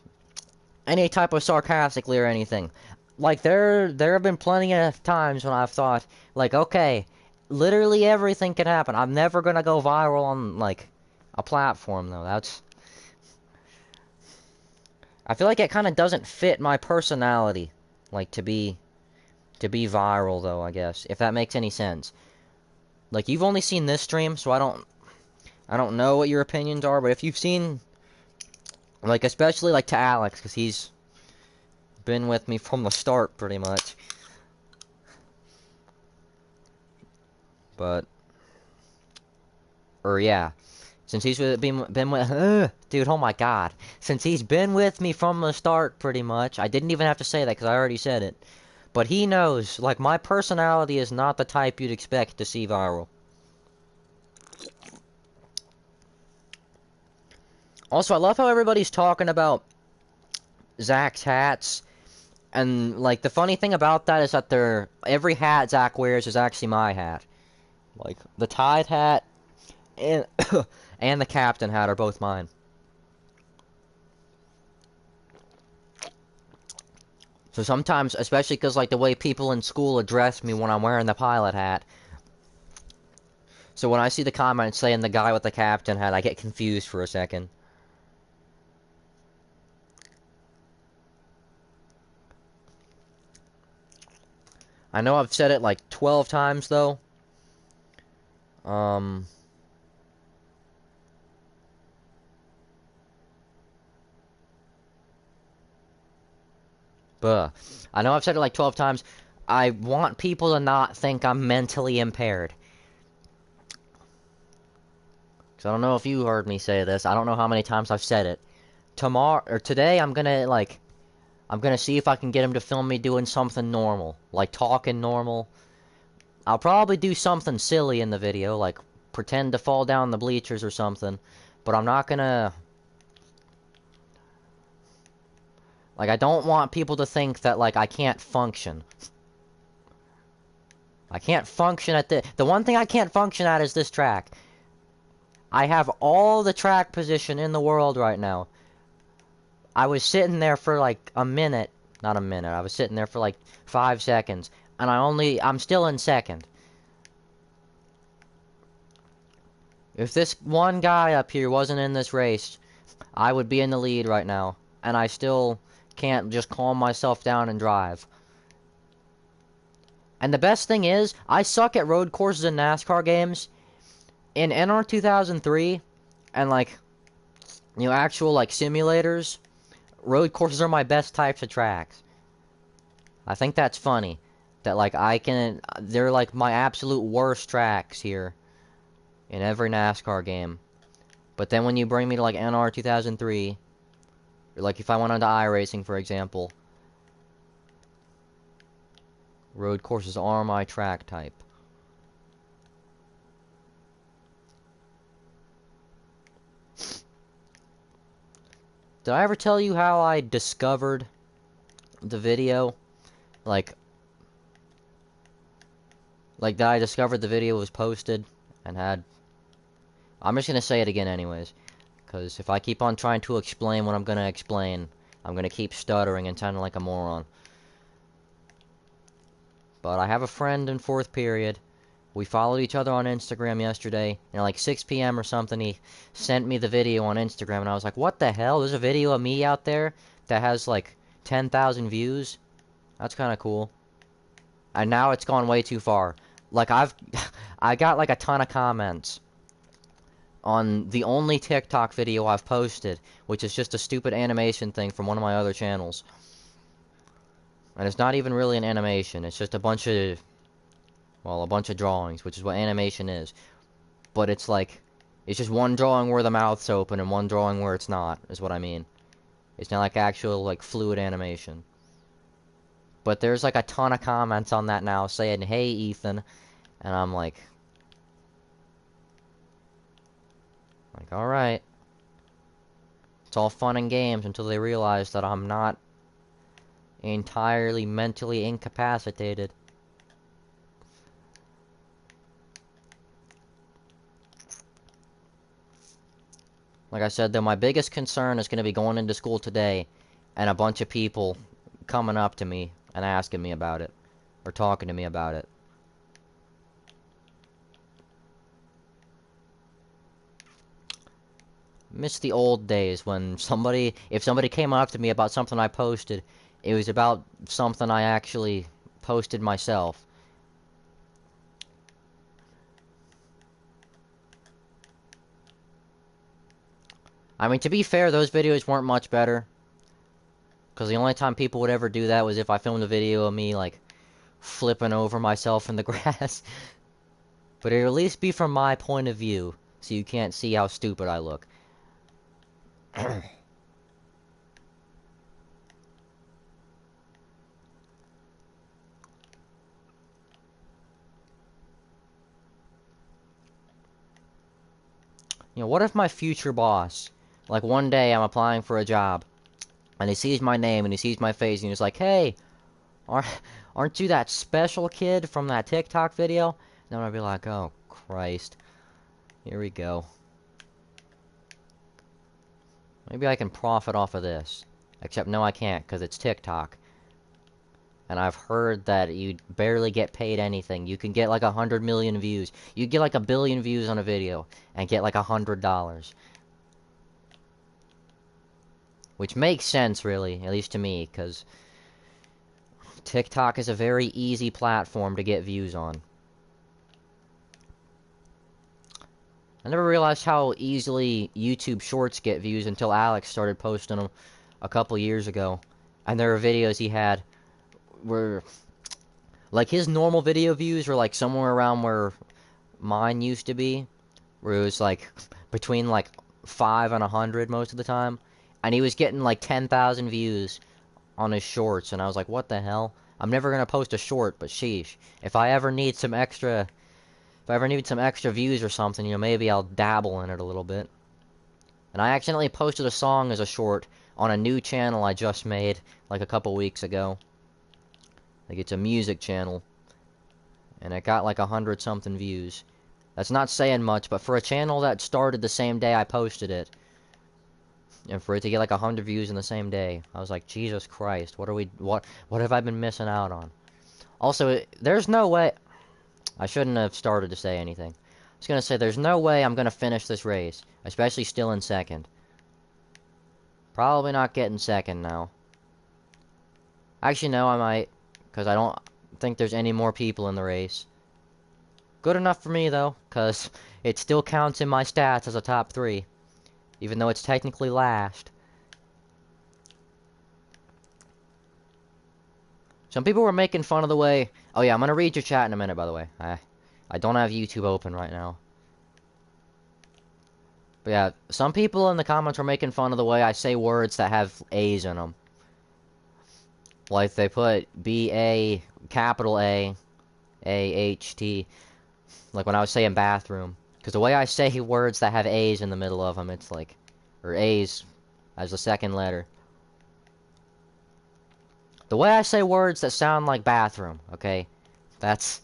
any type of sarcastically or anything. Like, there have been plenty of times when I've thought, like, okay, literally everything can happen. I'm never gonna go viral on, like, a platform, though. I feel like it kind of doesn't fit my personality, like, to be viral, though, I guess, if that makes any sense. Like, you've only seen this stream, so I don't know what your opinions are, but if you've seen, like, especially, like, to Alex, because he's been with me from the start, pretty much. But, yeah. Since he's been with, dude, oh my god. Since he's been with me from the start, pretty much. I didn't even have to say that, because I already said it. But he knows, like, my personality is not the type you'd expect to see viral. Also, I love how everybody's talking about Zach's hats. And, like, the funny thing about that is that every hat Zach wears is actually my hat. Like, the Tide hat and, and the Captain hat are both mine. So sometimes, especially because, like, the way people in school address me when I'm wearing the pilot hat. So when I see the comments saying the guy with the Captain hat, I get confused for a second. I know I've said it like 12 times, though. I know I've said it like 12 times. I want people to not think I'm mentally impaired. Because I don't know if you heard me say this. I don't know how many times I've said it. Today, I'm gonna see if I can get him to film me doing something normal. Like talking normal. I'll probably do something silly in the video, like pretend to fall down the bleachers or something. But I'm not gonna... Like, I don't want people to think that, like, I can't function. I can't function at the one thing I can't function at is this track. I have all the track position in the world right now. I was sitting there for like a minute. Not a minute. I was sitting there for like 5 seconds. And I'm still in second. If this one guy up here wasn't in this race, I would be in the lead right now. And I still can't just calm myself down and drive. And the best thing is, I suck at road courses in NASCAR games. In NR 2003, and like, you know, actual like simulators, road courses are my best types of tracks. I think that's funny. That like they're like my absolute worst tracks here in every NASCAR game. But then when you bring me to like NR 2003, or like if I went on to iRacing, for example, road courses are my track type. Did I ever tell you how I discovered the video? Like that I discovered the video was posted and had... I'm just gonna say it again anyways. Because if I keep on trying to explain what I'm gonna explain, I'm gonna keep stuttering and sounding like a moron. But I have a friend in 4th period. We followed each other on Instagram yesterday, and at like 6 p.m. or something, he sent me the video on Instagram, and I was like, what the hell? There's a video of me out there that has like 10,000 views? That's kind of cool. And now it's gone way too far. Like, I got like a ton of comments on the only TikTok video I've posted, which is just a stupid animation thing from one of my other channels. And it's not even really an animation, it's just a bunch of... well, a bunch of drawings, which is what animation is. But it's like... it's just one drawing where the mouth's open and one drawing where it's not, is what I mean. It's not like actual, like, fluid animation. But there's like a ton of comments on that now saying, hey, Ethan. And I'm like... like, alright. It's all fun and games until they realize that I'm not entirely mentally incapacitated. Like I said, though, my biggest concern is going to be going into school today and a bunch of people coming up to me and asking me about it. Or talking to me about it. Miss the old days when if somebody came up to me about something I posted, it was about something I actually posted myself. I mean, to be fair, those videos weren't much better. Because the only time people would ever do that was if I filmed a video of me, like, flipping over myself in the grass. But it'll at least be from my point of view, so you can't see how stupid I look. You know, what if my future boss, like one day I'm applying for a job, and he sees my name and he sees my face and he's like, hey, aren't you that special kid from that TikTok video? Then I'd be like, oh, Christ. Here we go. Maybe I can profit off of this. Except no, I can't, because it's TikTok. And I've heard that you barely get paid anything. You can get like 100 million views. You get like 1 billion views on a video and get like $100. Which makes sense, really, at least to me, because TikTok is a very easy platform to get views on. I never realized how easily YouTube Shorts get views until Alex started posting them a couple years ago. And there were videos he had where, like, his normal video views were like somewhere around where mine used to be, where it was like between like 5 and 100 most of the time, and he was getting like 10,000 views on his shorts, and I was like, what the hell? I'm never gonna post a short, but sheesh, if I ever need some extra views or something, you know, maybe I'll dabble in it a little bit. And I accidentally posted a song as a short on a new channel I just made like a couple weeks ago. Like, it's a music channel. And it got like 100 something views. That's not saying much, but for a channel that started the same day I posted it, and for it to get like 100 views in the same day, I was like, Jesus Christ, what have I been missing out on? Also, there's no way... I shouldn't have started to say anything. I was gonna say, there's no way I'm gonna finish this race, especially still in second. Probably not getting second now. Actually, no, I might. Because I don't think there's any more people in the race. Good enough for me, though, because it still counts in my stats as a top 3. Even though it's technically last. Some people were making fun of the way... Oh yeah, I'm gonna read your chat in a minute, by the way. I don't have YouTube open right now. But yeah, some people in the comments were making fun of the way I say words that have A's in them. Like, they put B-A, capital A, A-H-T. Like, when I was saying bathroom. Because the way I say words that have A's in the middle of them, it's like... Or A's as the second letter. The way I say words that sound like bathroom, okay? That's...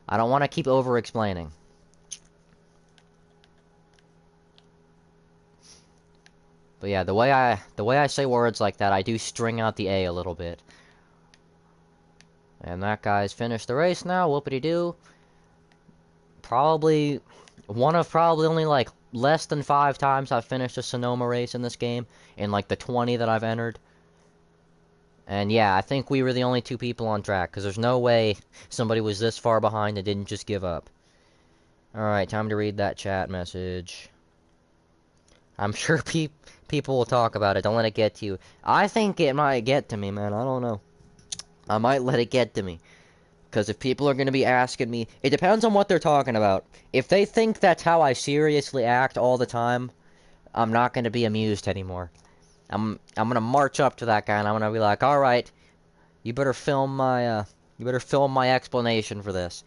I don't want to keep over-explaining. But yeah, the way I say words like that, I do string out the A a little bit. And that guy's finished the race now, whoopity-doo. Probably, one of probably only like less than 5 times I've finished a Sonoma race in this game, in like the 20 that I've entered. And yeah, I think we were the only 2 people on track, because there's no way somebody was this far behind and didn't just give up. Alright, time to read that chat message. I'm sure people will talk about it, don't let it get to you. I think it might get to me, man, I don't know. I might let it get to me. Because if people are going to be asking me... It depends on what they're talking about. If they think that's how I seriously act all the time, I'm not going to be amused anymore. I'm going to march up to that guy and I'm going to be like, alright, you better film my explanation for this.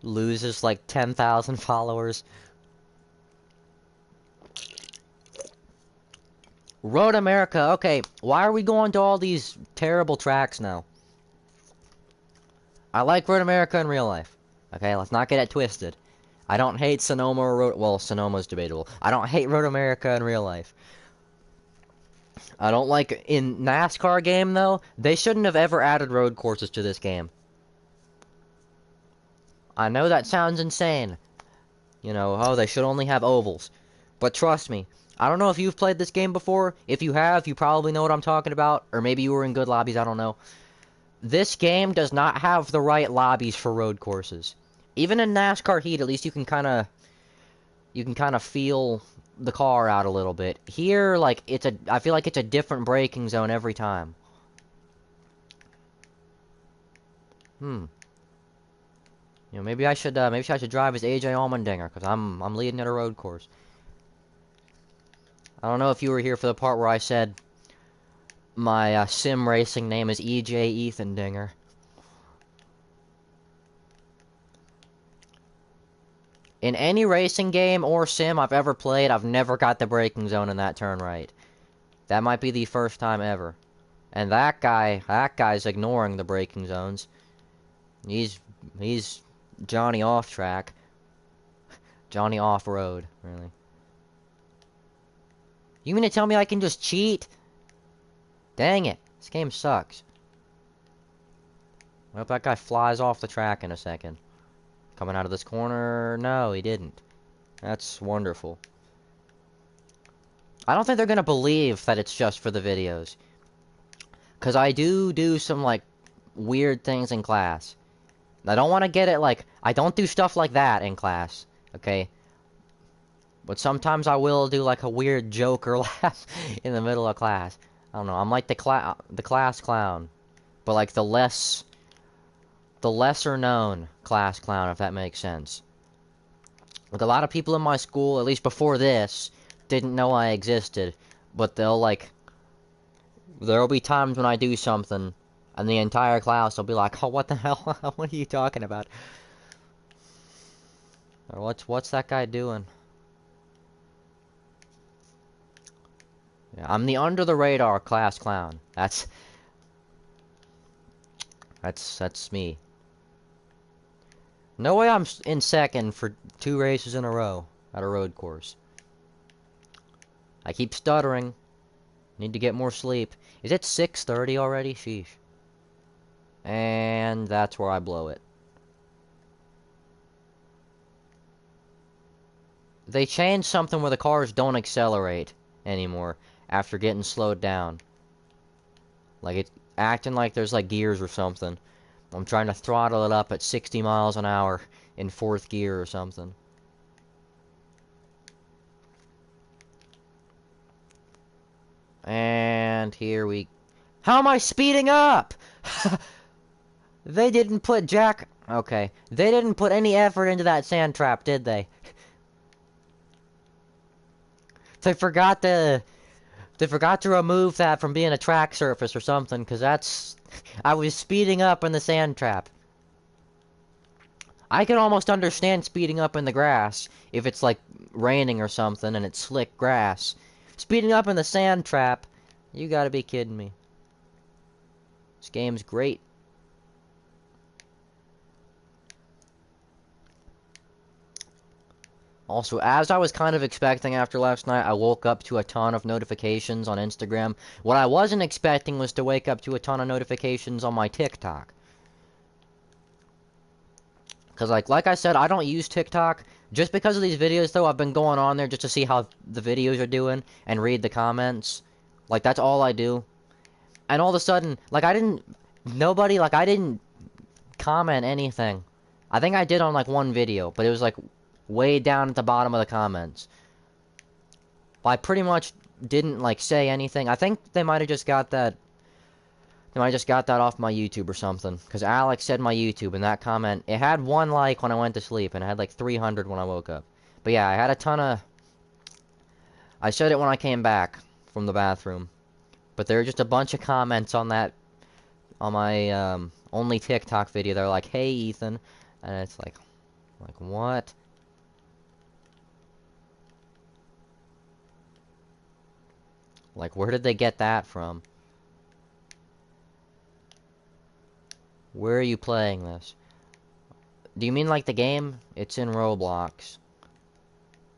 loses like 10,000 followers. Road America. Okay, why are we going to all these terrible tracks now? I like Road America in real life. Okay, let's not get it twisted. I don't hate Sonoma or Road... Well, Sonoma's debatable. I don't hate Road America in real life. I don't like... In NASCAR game, though, they shouldn't have ever added road courses to this game. I know that sounds insane. You know, oh, they should only have ovals. But trust me, I don't know if you've played this game before. If you have, you probably know what I'm talking about. Or maybe you were in good lobbies, I don't know. This game does not have the right lobbies for road courses. Even in NASCAR Heat, at least you can kind of feel the car out a little bit. Here, like, I feel like it's a different braking zone every time. You know, maybe I should drive as AJ Allmendinger, because I'm leading at a road course. I don't know if you were here for the part where I said my sim racing name is EJ Ethan Dinger. In any racing game or sim I've ever played, I've never got the braking zone in that turn right. That might be the first time ever. And that guy's ignoring the braking zones. He's Johnny off track. Johnny off road, really. You mean to tell me I can just cheat? Dang it. This game sucks. I hope that guy flies off the track in a second. Coming out of this corner. No, he didn't. That's wonderful. I don't think they're gonna believe that it's just for the videos. Because I do some, like, weird things in class. I don't want to get it, like... I don't do stuff like that in class. Okay? But sometimes I will do, like, a weird joke or laugh in the middle of class. I don't know. I'm like the class clown. But, like, the lesser known class clown, if that makes sense. Like, a lot of people in my school, at least before this, didn't know I existed. But they'll, like... There'll be times when I do something, and the entire class will be like, oh, what the hell? What are you talking about? Or what's that guy doing? Yeah, I'm the under-the-radar class clown. That's me. No way I'm in second for 2 races in a row at a road course. I keep stuttering. Need to get more sleep. Is it 6:30 already? Sheesh. And that's where I blow it. They changed something where the cars don't accelerate anymore after getting slowed down. Like, it's acting like there's, like, gears or something. I'm trying to throttle it up at 60 miles an hour in 4th gear or something. And here we... How am I speeding up? They didn't put Jack... Okay. They didn't put any effort into that sand trap, did they? They forgot to remove that from being a track surface or something, because that's... I was speeding up in the sand trap. I can almost understand speeding up in the grass, if it's, like, raining or something, and it's slick grass. Speeding up in the sand trap? You gotta be kidding me. This game's great. Also, as I was kind of expecting after last night, I woke up to a ton of notifications on Instagram. What I wasn't expecting was to wake up to a ton of notifications on my TikTok. Because, like I said, I don't use TikTok. Just because of these videos, though, I've been going on there just to see how the videos are doing and read the comments. Like, that's all I do. And all of a sudden, like, I didn't comment anything. I think I did on, like, one video, but it was, like, way down at the bottom of the comments. I pretty much didn't, like, say anything. I think they might have just got that... They might have just got that off my YouTube or something. Because Alex said my YouTube, and that comment... It had 1 like when I went to sleep, and it had, like, 300 when I woke up. But yeah, I had a ton of... I said it when I came back from the bathroom. But there were just a bunch of comments on that... On my, only TikTok video. They're like, hey, Ethan. And it's like... Like, what? Like, where did they get that from? Where are you playing this? Do you mean like the game? It's in Roblox.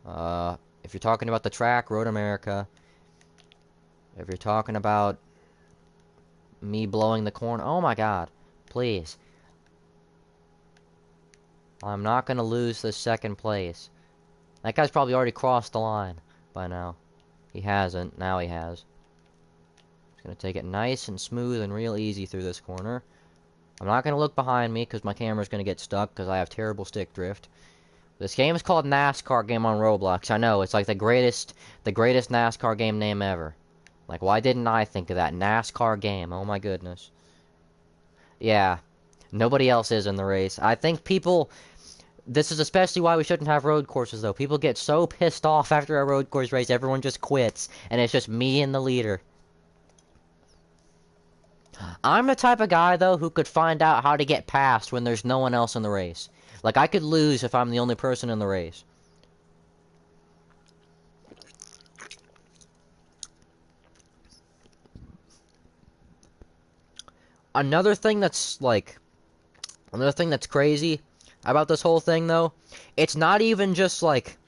If you're talking about the track, Road America. If you're talking about me blowing the corner, oh my god, please. I'm not gonna lose this second place. That guy's probably already crossed the line by now. He hasn't, now he has. He's gonna take it nice and smooth and real easy through this corner. I'm not gonna look behind me because my camera's gonna get stuck because I have terrible stick drift. This game is called NASCAR Game on Roblox. I know, it's like the greatest NASCAR game name ever. Like, why didn't I think of that? NASCAR game, oh my goodness. Yeah, nobody else is in the race. I think people... This is especially why we shouldn't have road courses, though. People get so pissed off after a road course race, everyone just quits, and it's just me and the leader. I'm the type of guy, though, who could find out how to get past when there's no one else in the race. Like, I could lose if I'm the only person in the race. Another thing that's crazy about this whole thing, though, it's not even just like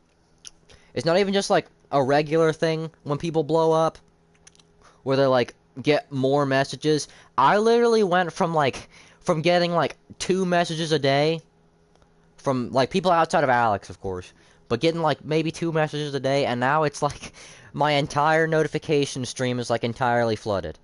a regular thing when people blow up, where they like get more messages. I literally went from getting like 2 messages a day from like people outside of Alex, of course, but getting like maybe 2 messages a day, and now it's like my entire notification stream is like entirely flooded.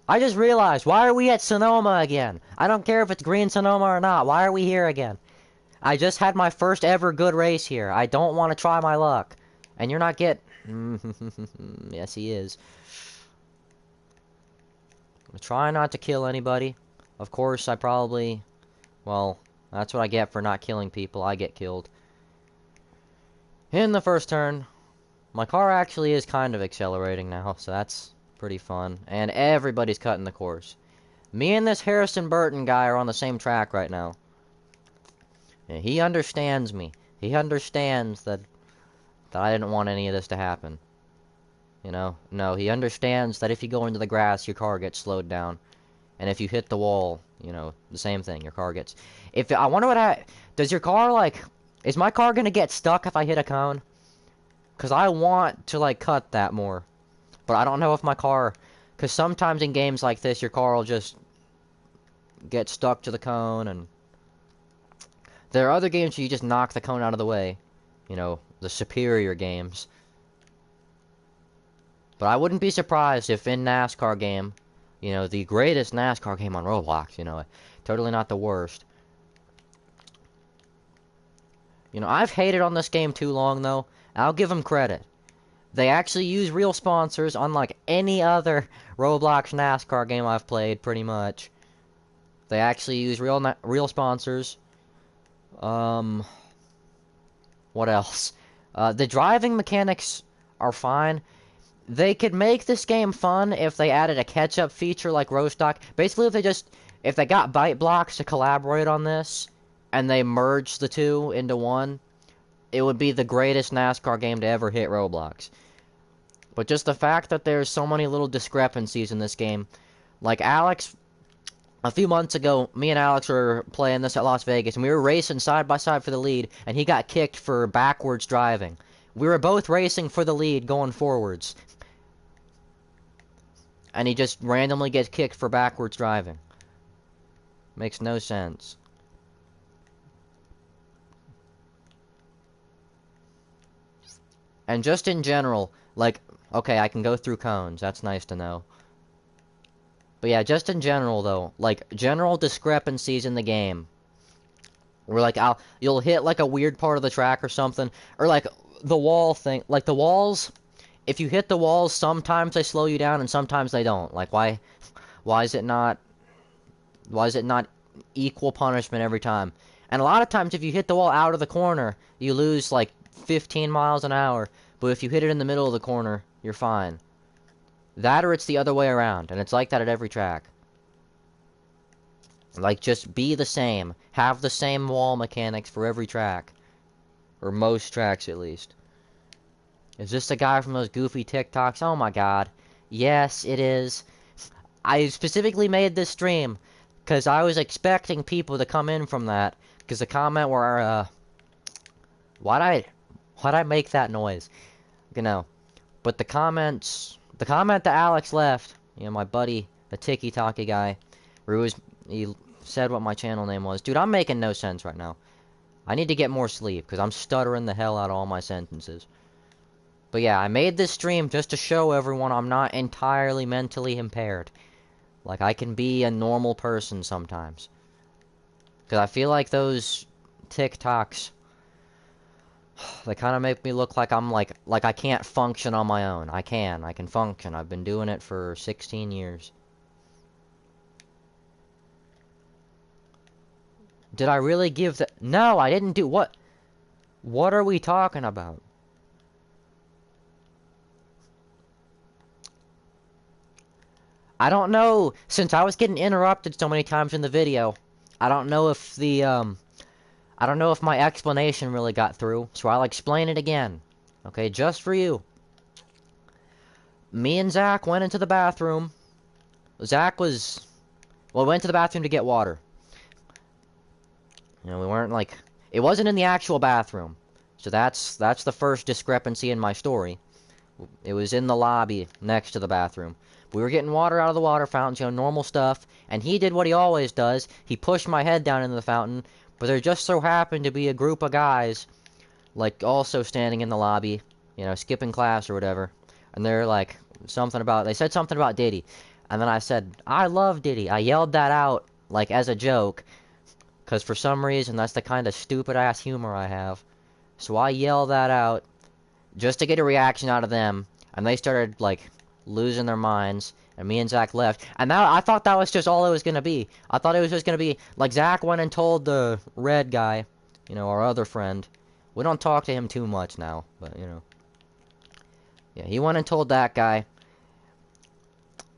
I just realized, why are we at Sonoma again? I don't care if it's green Sonoma or not. Why are we here again? I just had my first ever good race here. I don't want to try my luck. And you're not Yes, he is. I'm trying not to kill anybody. Of course, I probably... Well, that's what I get for not killing people. I get killed. In the first turn, my car actually is kind of accelerating now, so that's pretty fun. And everybody's cutting the course. Me and this Harrison Burton guy are on the same track right now. And he understands me. He understands that I didn't want any of this to happen. You know? No, he understands that if you go into the grass, your car gets slowed down. And if you hit the wall, you know, the same thing. Your car gets... I wonder what does your car, like... Is my car gonna get stuck if I hit a cone? Because I want to, like, cut that more. But I don't know if my car... Because sometimes in games like this, your car will just get stuck to the cone, and... There are other games where you just knock the cone out of the way. You know, the superior games. But I wouldn't be surprised if in NASCAR game, you know, the greatest NASCAR game on Roblox, you know, totally not the worst. You know, I've hated on this game too long, though. I'll give them credit. They actually use real sponsors, unlike any other Roblox NASCAR game I've played, pretty much. They actually use real sponsors. What else? The driving mechanics are fine. They could make this game fun if they added a catch-up feature like Rostock. Basically, if they got Byte Blocks to collaborate on this, and they merged the two into one, it would be the greatest NASCAR game to ever hit Roblox. But just the fact that there's so many little discrepancies in this game. Like Alex, a few months ago, me and Alex were playing this at Las Vegas, and we were racing side by side for the lead, and he got kicked for backwards driving. We were both racing for the lead going forwards. And he just randomly gets kicked for backwards driving. Makes no sense. And just in general, like, okay, I can go through cones. That's nice to know. But yeah, just in general, though, like, general discrepancies in the game. Where, like, you'll hit, like, a weird part of the track or something. Or, like, the wall thing. Like, the walls... If you hit the walls, sometimes they slow you down and sometimes they don't. Like, why is it not equal punishment every time? And a lot of times if you hit the wall out of the corner, you lose like 15 miles an hour. But if you hit it in the middle of the corner, you're fine. That or it's the other way around, and it's like that at every track. Like, just be the same. Have the same wall mechanics for every track. Or most tracks, at least. Is this the guy from those goofy TikToks? Oh my god. Yes, it is. I specifically made this stream because I was expecting people to come in from that. Because the comment where, why'd I make that noise? You know. But the comment that Alex left, you know, my buddy, the Tiki-Taki guy, where he said what my channel name was. Dude, I'm making no sense right now. I need to get more sleep, because I'm stuttering the hell out of all my sentences. But yeah, I made this stream just to show everyone I'm not entirely mentally impaired. Like, I can be a normal person sometimes. Because I feel like those TikToks, they kind of make me look like I'm like I can't function on my own. I can function. I've been doing it for 16 years. Did I really give the... No, I didn't do... What? What are we talking about? I don't know. Since I was getting interrupted so many times in the video, I don't know if the, I don't know if my explanation really got through, so I'll explain it again. Okay, just for you. Me and Zach went into the bathroom. Zach was... Well, we went to the bathroom to get water. You know, we weren't like... It wasn't in the actual bathroom. So that's the first discrepancy in my story. It was in the lobby next to the bathroom. We were getting water out of the water fountains, you know, normal stuff. And he did what he always does. He pushed my head down into the fountain. But there just so happened to be a group of guys, like, also standing in the lobby, you know, skipping class or whatever. And they're like, they said something about Diddy. And then I said, I love Diddy. I yelled that out, like, as a joke. Because for some reason, that's the kind of stupid-ass humor I have. So I yelled that out, just to get a reaction out of them. And they started, like, losing their minds. And me and Zach left. And now I thought that was just all it was going to be. I thought it was just going to be, like, Zach went and told the red guy, you know, our other friend. We don't talk to him too much now, but, you know. Yeah, he went and told that guy.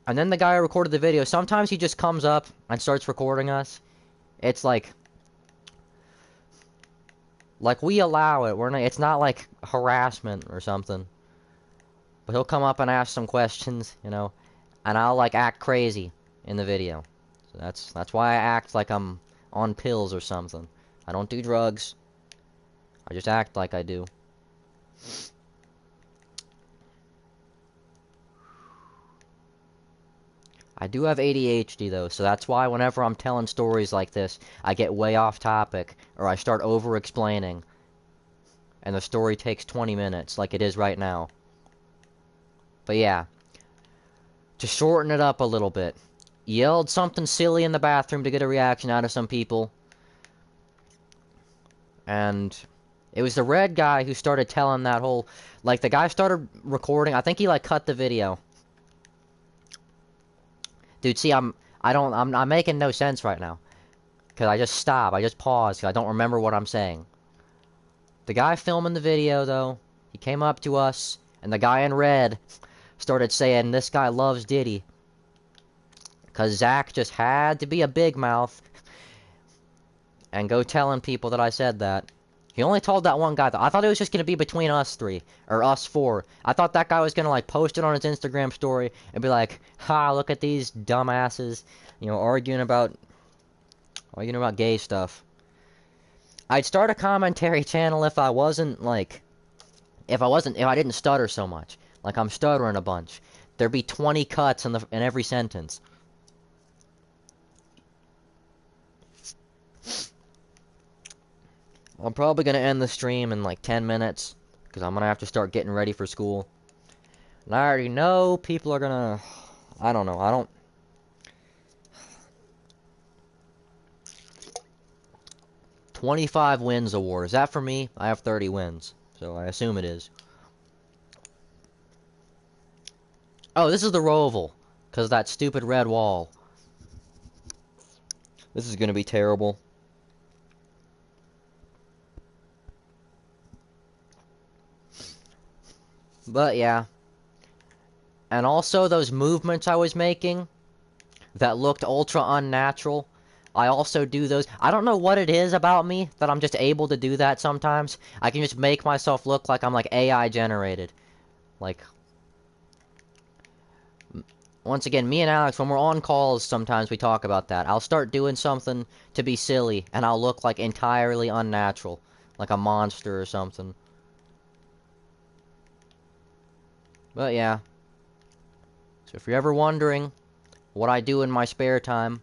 And then the guy who recorded the video, sometimes he just comes up and starts recording us. It's like we allow it. It's not like harassment or something. But he'll come up and ask some questions, you know, and I'll like act crazy in the video. So that's why I act like I'm on pills or something. I don't do drugs. I just act like I do. I do have ADHD though, so that's why whenever I'm telling stories like this, I get way off topic, or I start over-explaining, and the story takes 20 minutes, like it is right now. But yeah, to shorten it up a little bit, yelled something silly in the bathroom to get a reaction out of some people, and it was the red guy who started telling that whole, like, the guy started recording, I think he, like, cut the video. Dude, see, I'm making no sense right now. Because I just stop. I just pause because I don't remember what I'm saying. The guy filming the video, though, he came up to us, and the guy in red started saying, this guy loves Diddy. Because Zach just had to be a big mouth and go telling people that I said that. He only told that one guy, though. I thought it was just going to be between us three, or us four. I thought that guy was going to, like, post it on his Instagram story and be like, ha, look at these dumbasses, you know, arguing about gay stuff. I'd start a commentary channel if I didn't stutter so much. Like, I'm stuttering a bunch. There'd be 20 cuts in every sentence. I'm probably going to end the stream in like 10 minutes, because I'm going to have to start getting ready for school. And I already know people are going to... I don't know, 25 wins award. Is that for me? I have 30 wins, so I assume it is. Oh, this is the Roval, because of that stupid red wall. This is going to be terrible. But yeah. And also those movements I was making that looked ultra unnatural. I also do those. I don't know what it is about me that I'm just able to do that sometimes. I can just make myself look like I'm like AI generated. Like, once again, me and Alex, when we're on calls, sometimes we talk about that. I'll start doing something to be silly, and I'll look like entirely unnatural, like a monster or something. But yeah. So if you're ever wondering what I do in my spare time,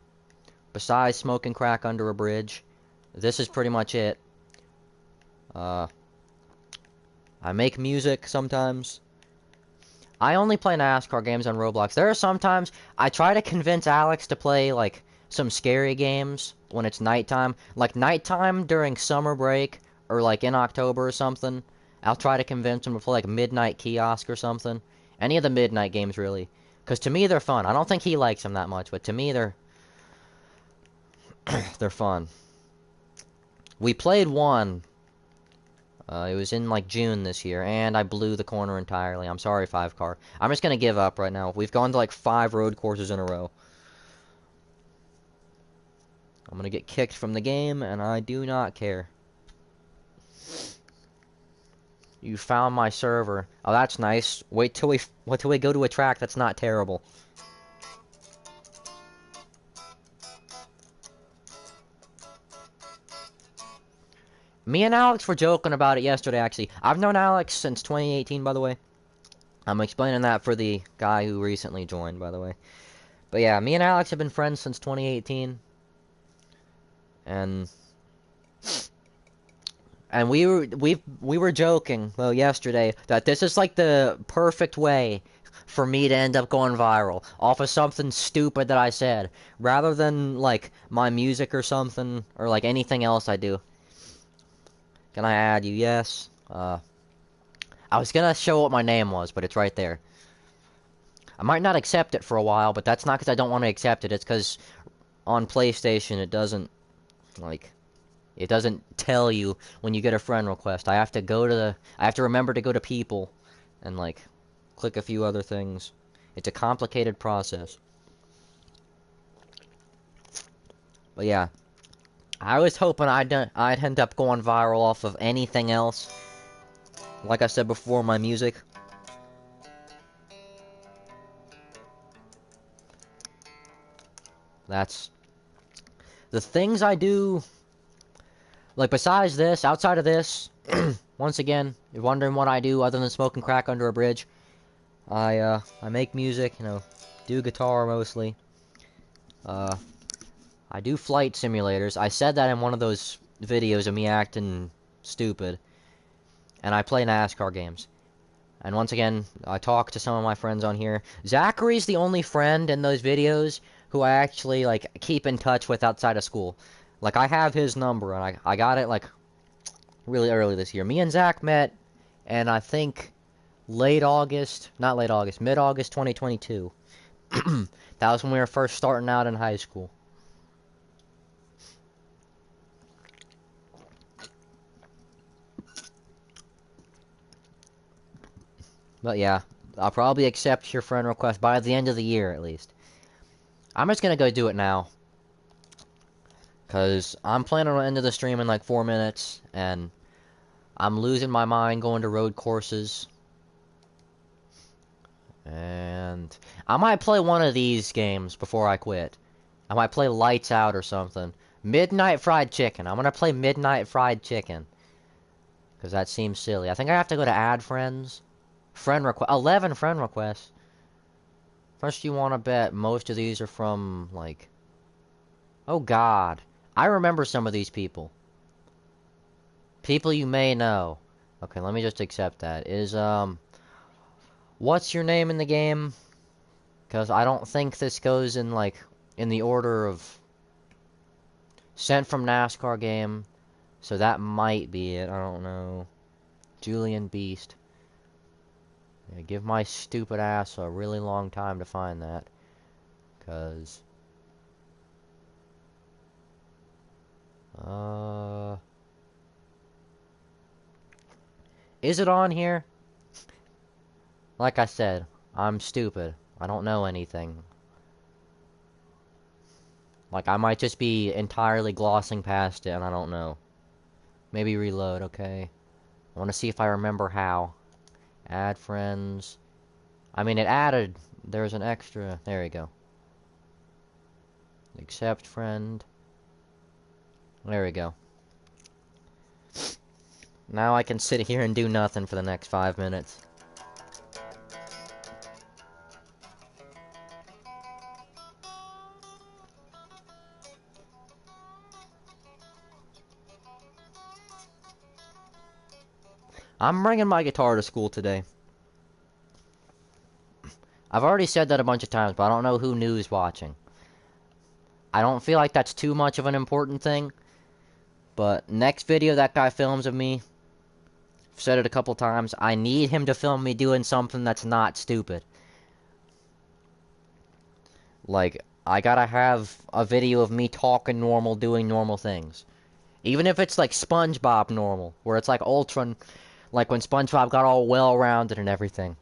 besides smoking crack under a bridge, this is pretty much it. I make music sometimes. I only play NASCAR games on Roblox. There are sometimes I try to convince Alex to play, like, some scary games when it's nighttime. Like, nighttime during summer break, or, like, in October or something. I'll try to convince him to play, like, Midnight Kiosk or something. Any of the midnight games, really. Because to me, they're fun. I don't think he likes them that much, but to me, they're fun. We played one. It was in, like, June this year, and I blew the corner entirely. I'm sorry, 5-car. I'm just gonna give up right now. We've gone to, like, 5 road courses in a row. I'm gonna get kicked from the game, and I do not care. You found my server. Oh, that's nice. Wait till we go to a track that's not terrible. Me and Alex were joking about it yesterday, actually. I've known Alex since 2018, by the way. I'm explaining that for the guy who recently joined, by the way. But yeah, me and Alex have been friends since 2018. And we were joking, well, yesterday, that this is like the perfect way for me to end up going viral off of something stupid that I said, rather than like my music or something, or like anything else I do. Can I add you? Yes. I was gonna show what my name was, but it's right there. I might not accept it for a while, but that's not because I don't want to accept it. It's because on PlayStation it doesn't, like, it doesn't tell you when you get a friend request. I have to remember to go to people and, like, click a few other things. It's a complicated process. But yeah, I was hoping I'd end up going viral off of anything else. Like I said before, my music. That's the things I do. Like, besides this, outside of this, once again, you're wondering what I do other than smoking crack under a bridge. I make music, do guitar mostly. I do flight simulators. I said that in one of those videos of me acting stupid. And I play NASCAR games. And once again, I talk to some of my friends on here. Zachary's the only friend in those videos who I actually, like, keep in touch with outside of school. Like, I have his number, and I got it, like, really early this year. Me and Zach met, and I think mid-August 2022. That was when we were first starting out in high school. But yeah, I'll probably accept your friend request by the end of the year, at least. I'm just gonna go do it now. Because I'm planning on ending the stream in like 4 minutes, and I'm losing my mind going to road courses. And I might play one of these games before I quit. I might play Lights Out or something. Midnight Fried Chicken. I'm gonna play Midnight Fried Chicken. Because that seems silly. I think I have to go to add friends. 11 friend requests. First, you want to bet most of these are from, like... Oh, God. I remember some of these people. People you may know. Okay, let me just accept that. What's your name in the game? Because I don't think this goes in, like, in the order of... Sent from NASCAR game. So that might be it. I don't know. Julian Beast. Yeah, give my stupid ass a really long time to find that. Because... Is it on here? Like I said, I'm stupid. I don't know anything. Like, I might just be entirely glossing past it, and I don't know. Maybe reload, okay. I want to see if I remember how. Add friends. I mean, it added. There's an extra. There you go. Accept friend. There we go. Now I can sit here and do nothing for the next 5 minutes. I'm bringing my guitar to school today. I've already said that a bunch of times, but I don't know who knew's watching. I don't feel like that's too much of an important thing. But next video that guy films of me, I've said it a couple times, I need him to film me doing something that's not stupid. Like, I gotta have a video of me talking normal, doing normal things. Even if it's like SpongeBob normal, where it's like ultra, like when SpongeBob got all well-rounded and everything.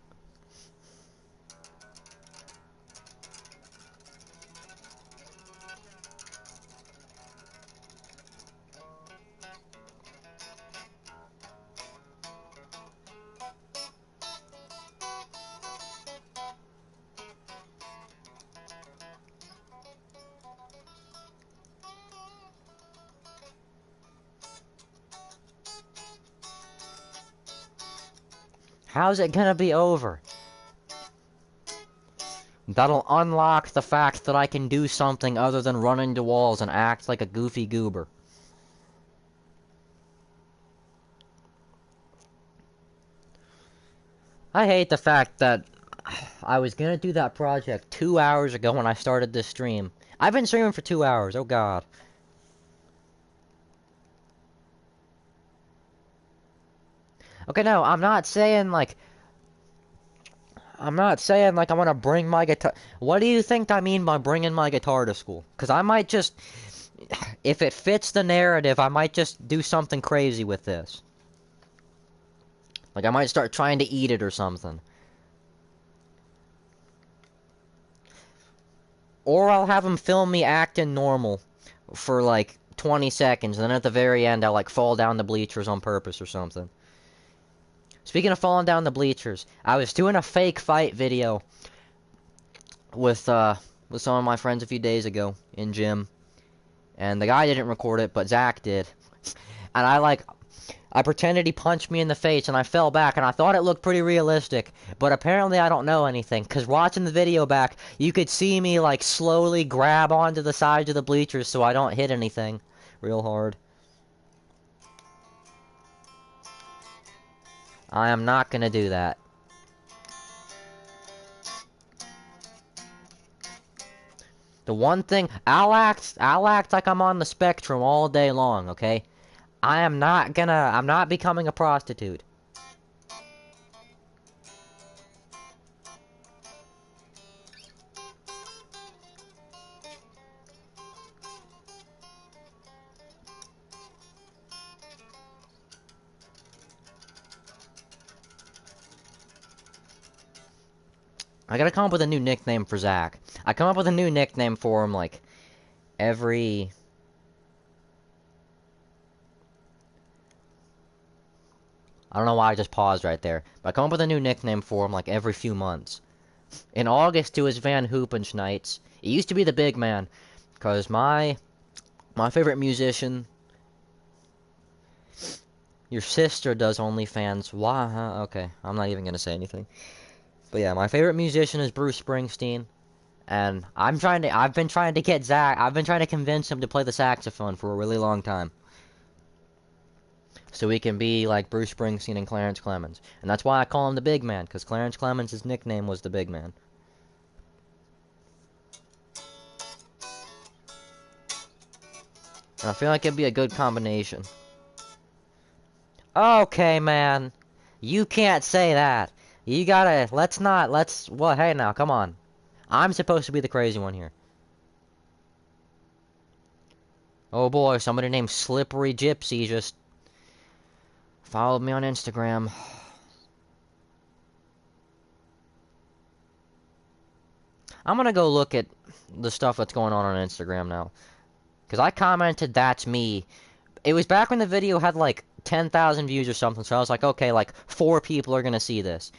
How's it gonna be over? That'll unlock the fact that I can do something other than run into walls and act like a goofy goober. I hate the fact that I was gonna do that project 2 hours ago when I started this stream. I've been streaming for 2 hours, oh god. Okay, no, I'm not saying like I'm gonna bring my guitar. What do you think I mean by bringing my guitar to school? Because I might just, if it fits the narrative, I might just do something crazy with this. Like, I might start trying to eat it or something. Or I'll have him film me acting normal for like 20 seconds, and then at the very end I'll like fall down the bleachers on purpose or something. Speaking of falling down the bleachers, I was doing a fake fight video with some of my friends a few days ago in gym, and the guy didn't record it, but Zach did. And I pretended he punched me in the face, and I fell back, and I thought it looked pretty realistic, but apparently I don't know anything, because watching the video back, you could see me like slowly grab onto the sides of the bleachers so I don't hit anything real hard. I am not gonna do that. The one thing, I'll act like I'm on the spectrum all day long, okay? I'm not becoming a prostitute. I gotta come up with a new nickname for Zach. I come up with a new nickname for him, like, every... I don't know why I just paused right there. But I come up with a new nickname for him, like, every few months. In August, it was Van Hoopenschneitz. It used to be the Big Man. Because my favorite musician... Your sister does OnlyFans. Why? Huh? Okay, I'm not even gonna say anything. But yeah, my favorite musician is Bruce Springsteen, and I've been trying to get Zach, I've been trying to convince him to play the saxophone for a really long time. So he can be like Bruce Springsteen and Clarence Clemens. And that's why I call him the Big Man, because Clarence Clemens' nickname was the Big Man. And I feel like it'd be a good combination. Okay, man. You can't say that. You gotta, well, hey now, come on. I'm supposed to be the crazy one here. Oh boy, somebody named Slippery Gypsy just followed me on Instagram. I'm gonna go look at the stuff that's going on Instagram now. Because I commented, that's me. It was back when the video had like 10,000 views or something, so I was like, okay, like 4 people are gonna see this.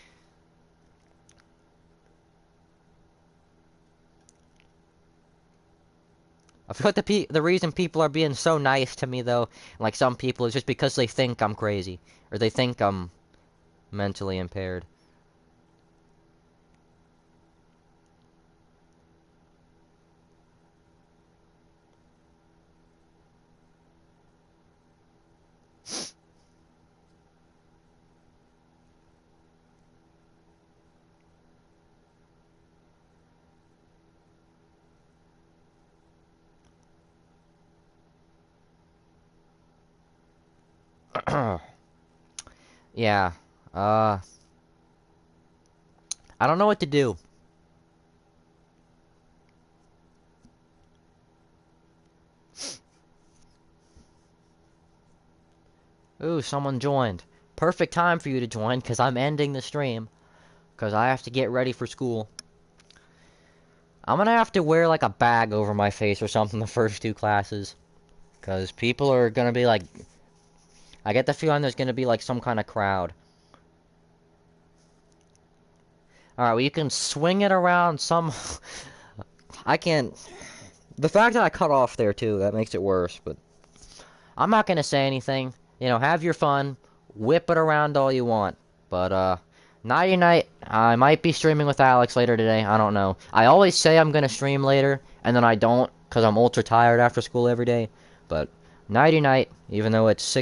I feel like the reason people are being so nice to me, though, like some people, is just because they think I'm crazy. Or they think I'm mentally impaired. Yeah. Uh... I don't know what to do. Ooh, someone joined. Perfect time for you to join, because I'm ending the stream. Because I have to get ready for school. I'm gonna have to wear, like, a bag over my face or something the first 2 classes. Because people are gonna be like... I get the feeling there's gonna be, like, some kind of crowd. Alright, well, you can swing it around some... I can't... The fact that I cut off there, too, that makes it worse, but... I'm not gonna say anything. You know, have your fun. Whip it around all you want. But, nighty-night. I might be streaming with Alex later today. I don't know. I always say I'm gonna stream later, and then I don't, because I'm ultra tired after school every day. But, nighty-night, even though it's 6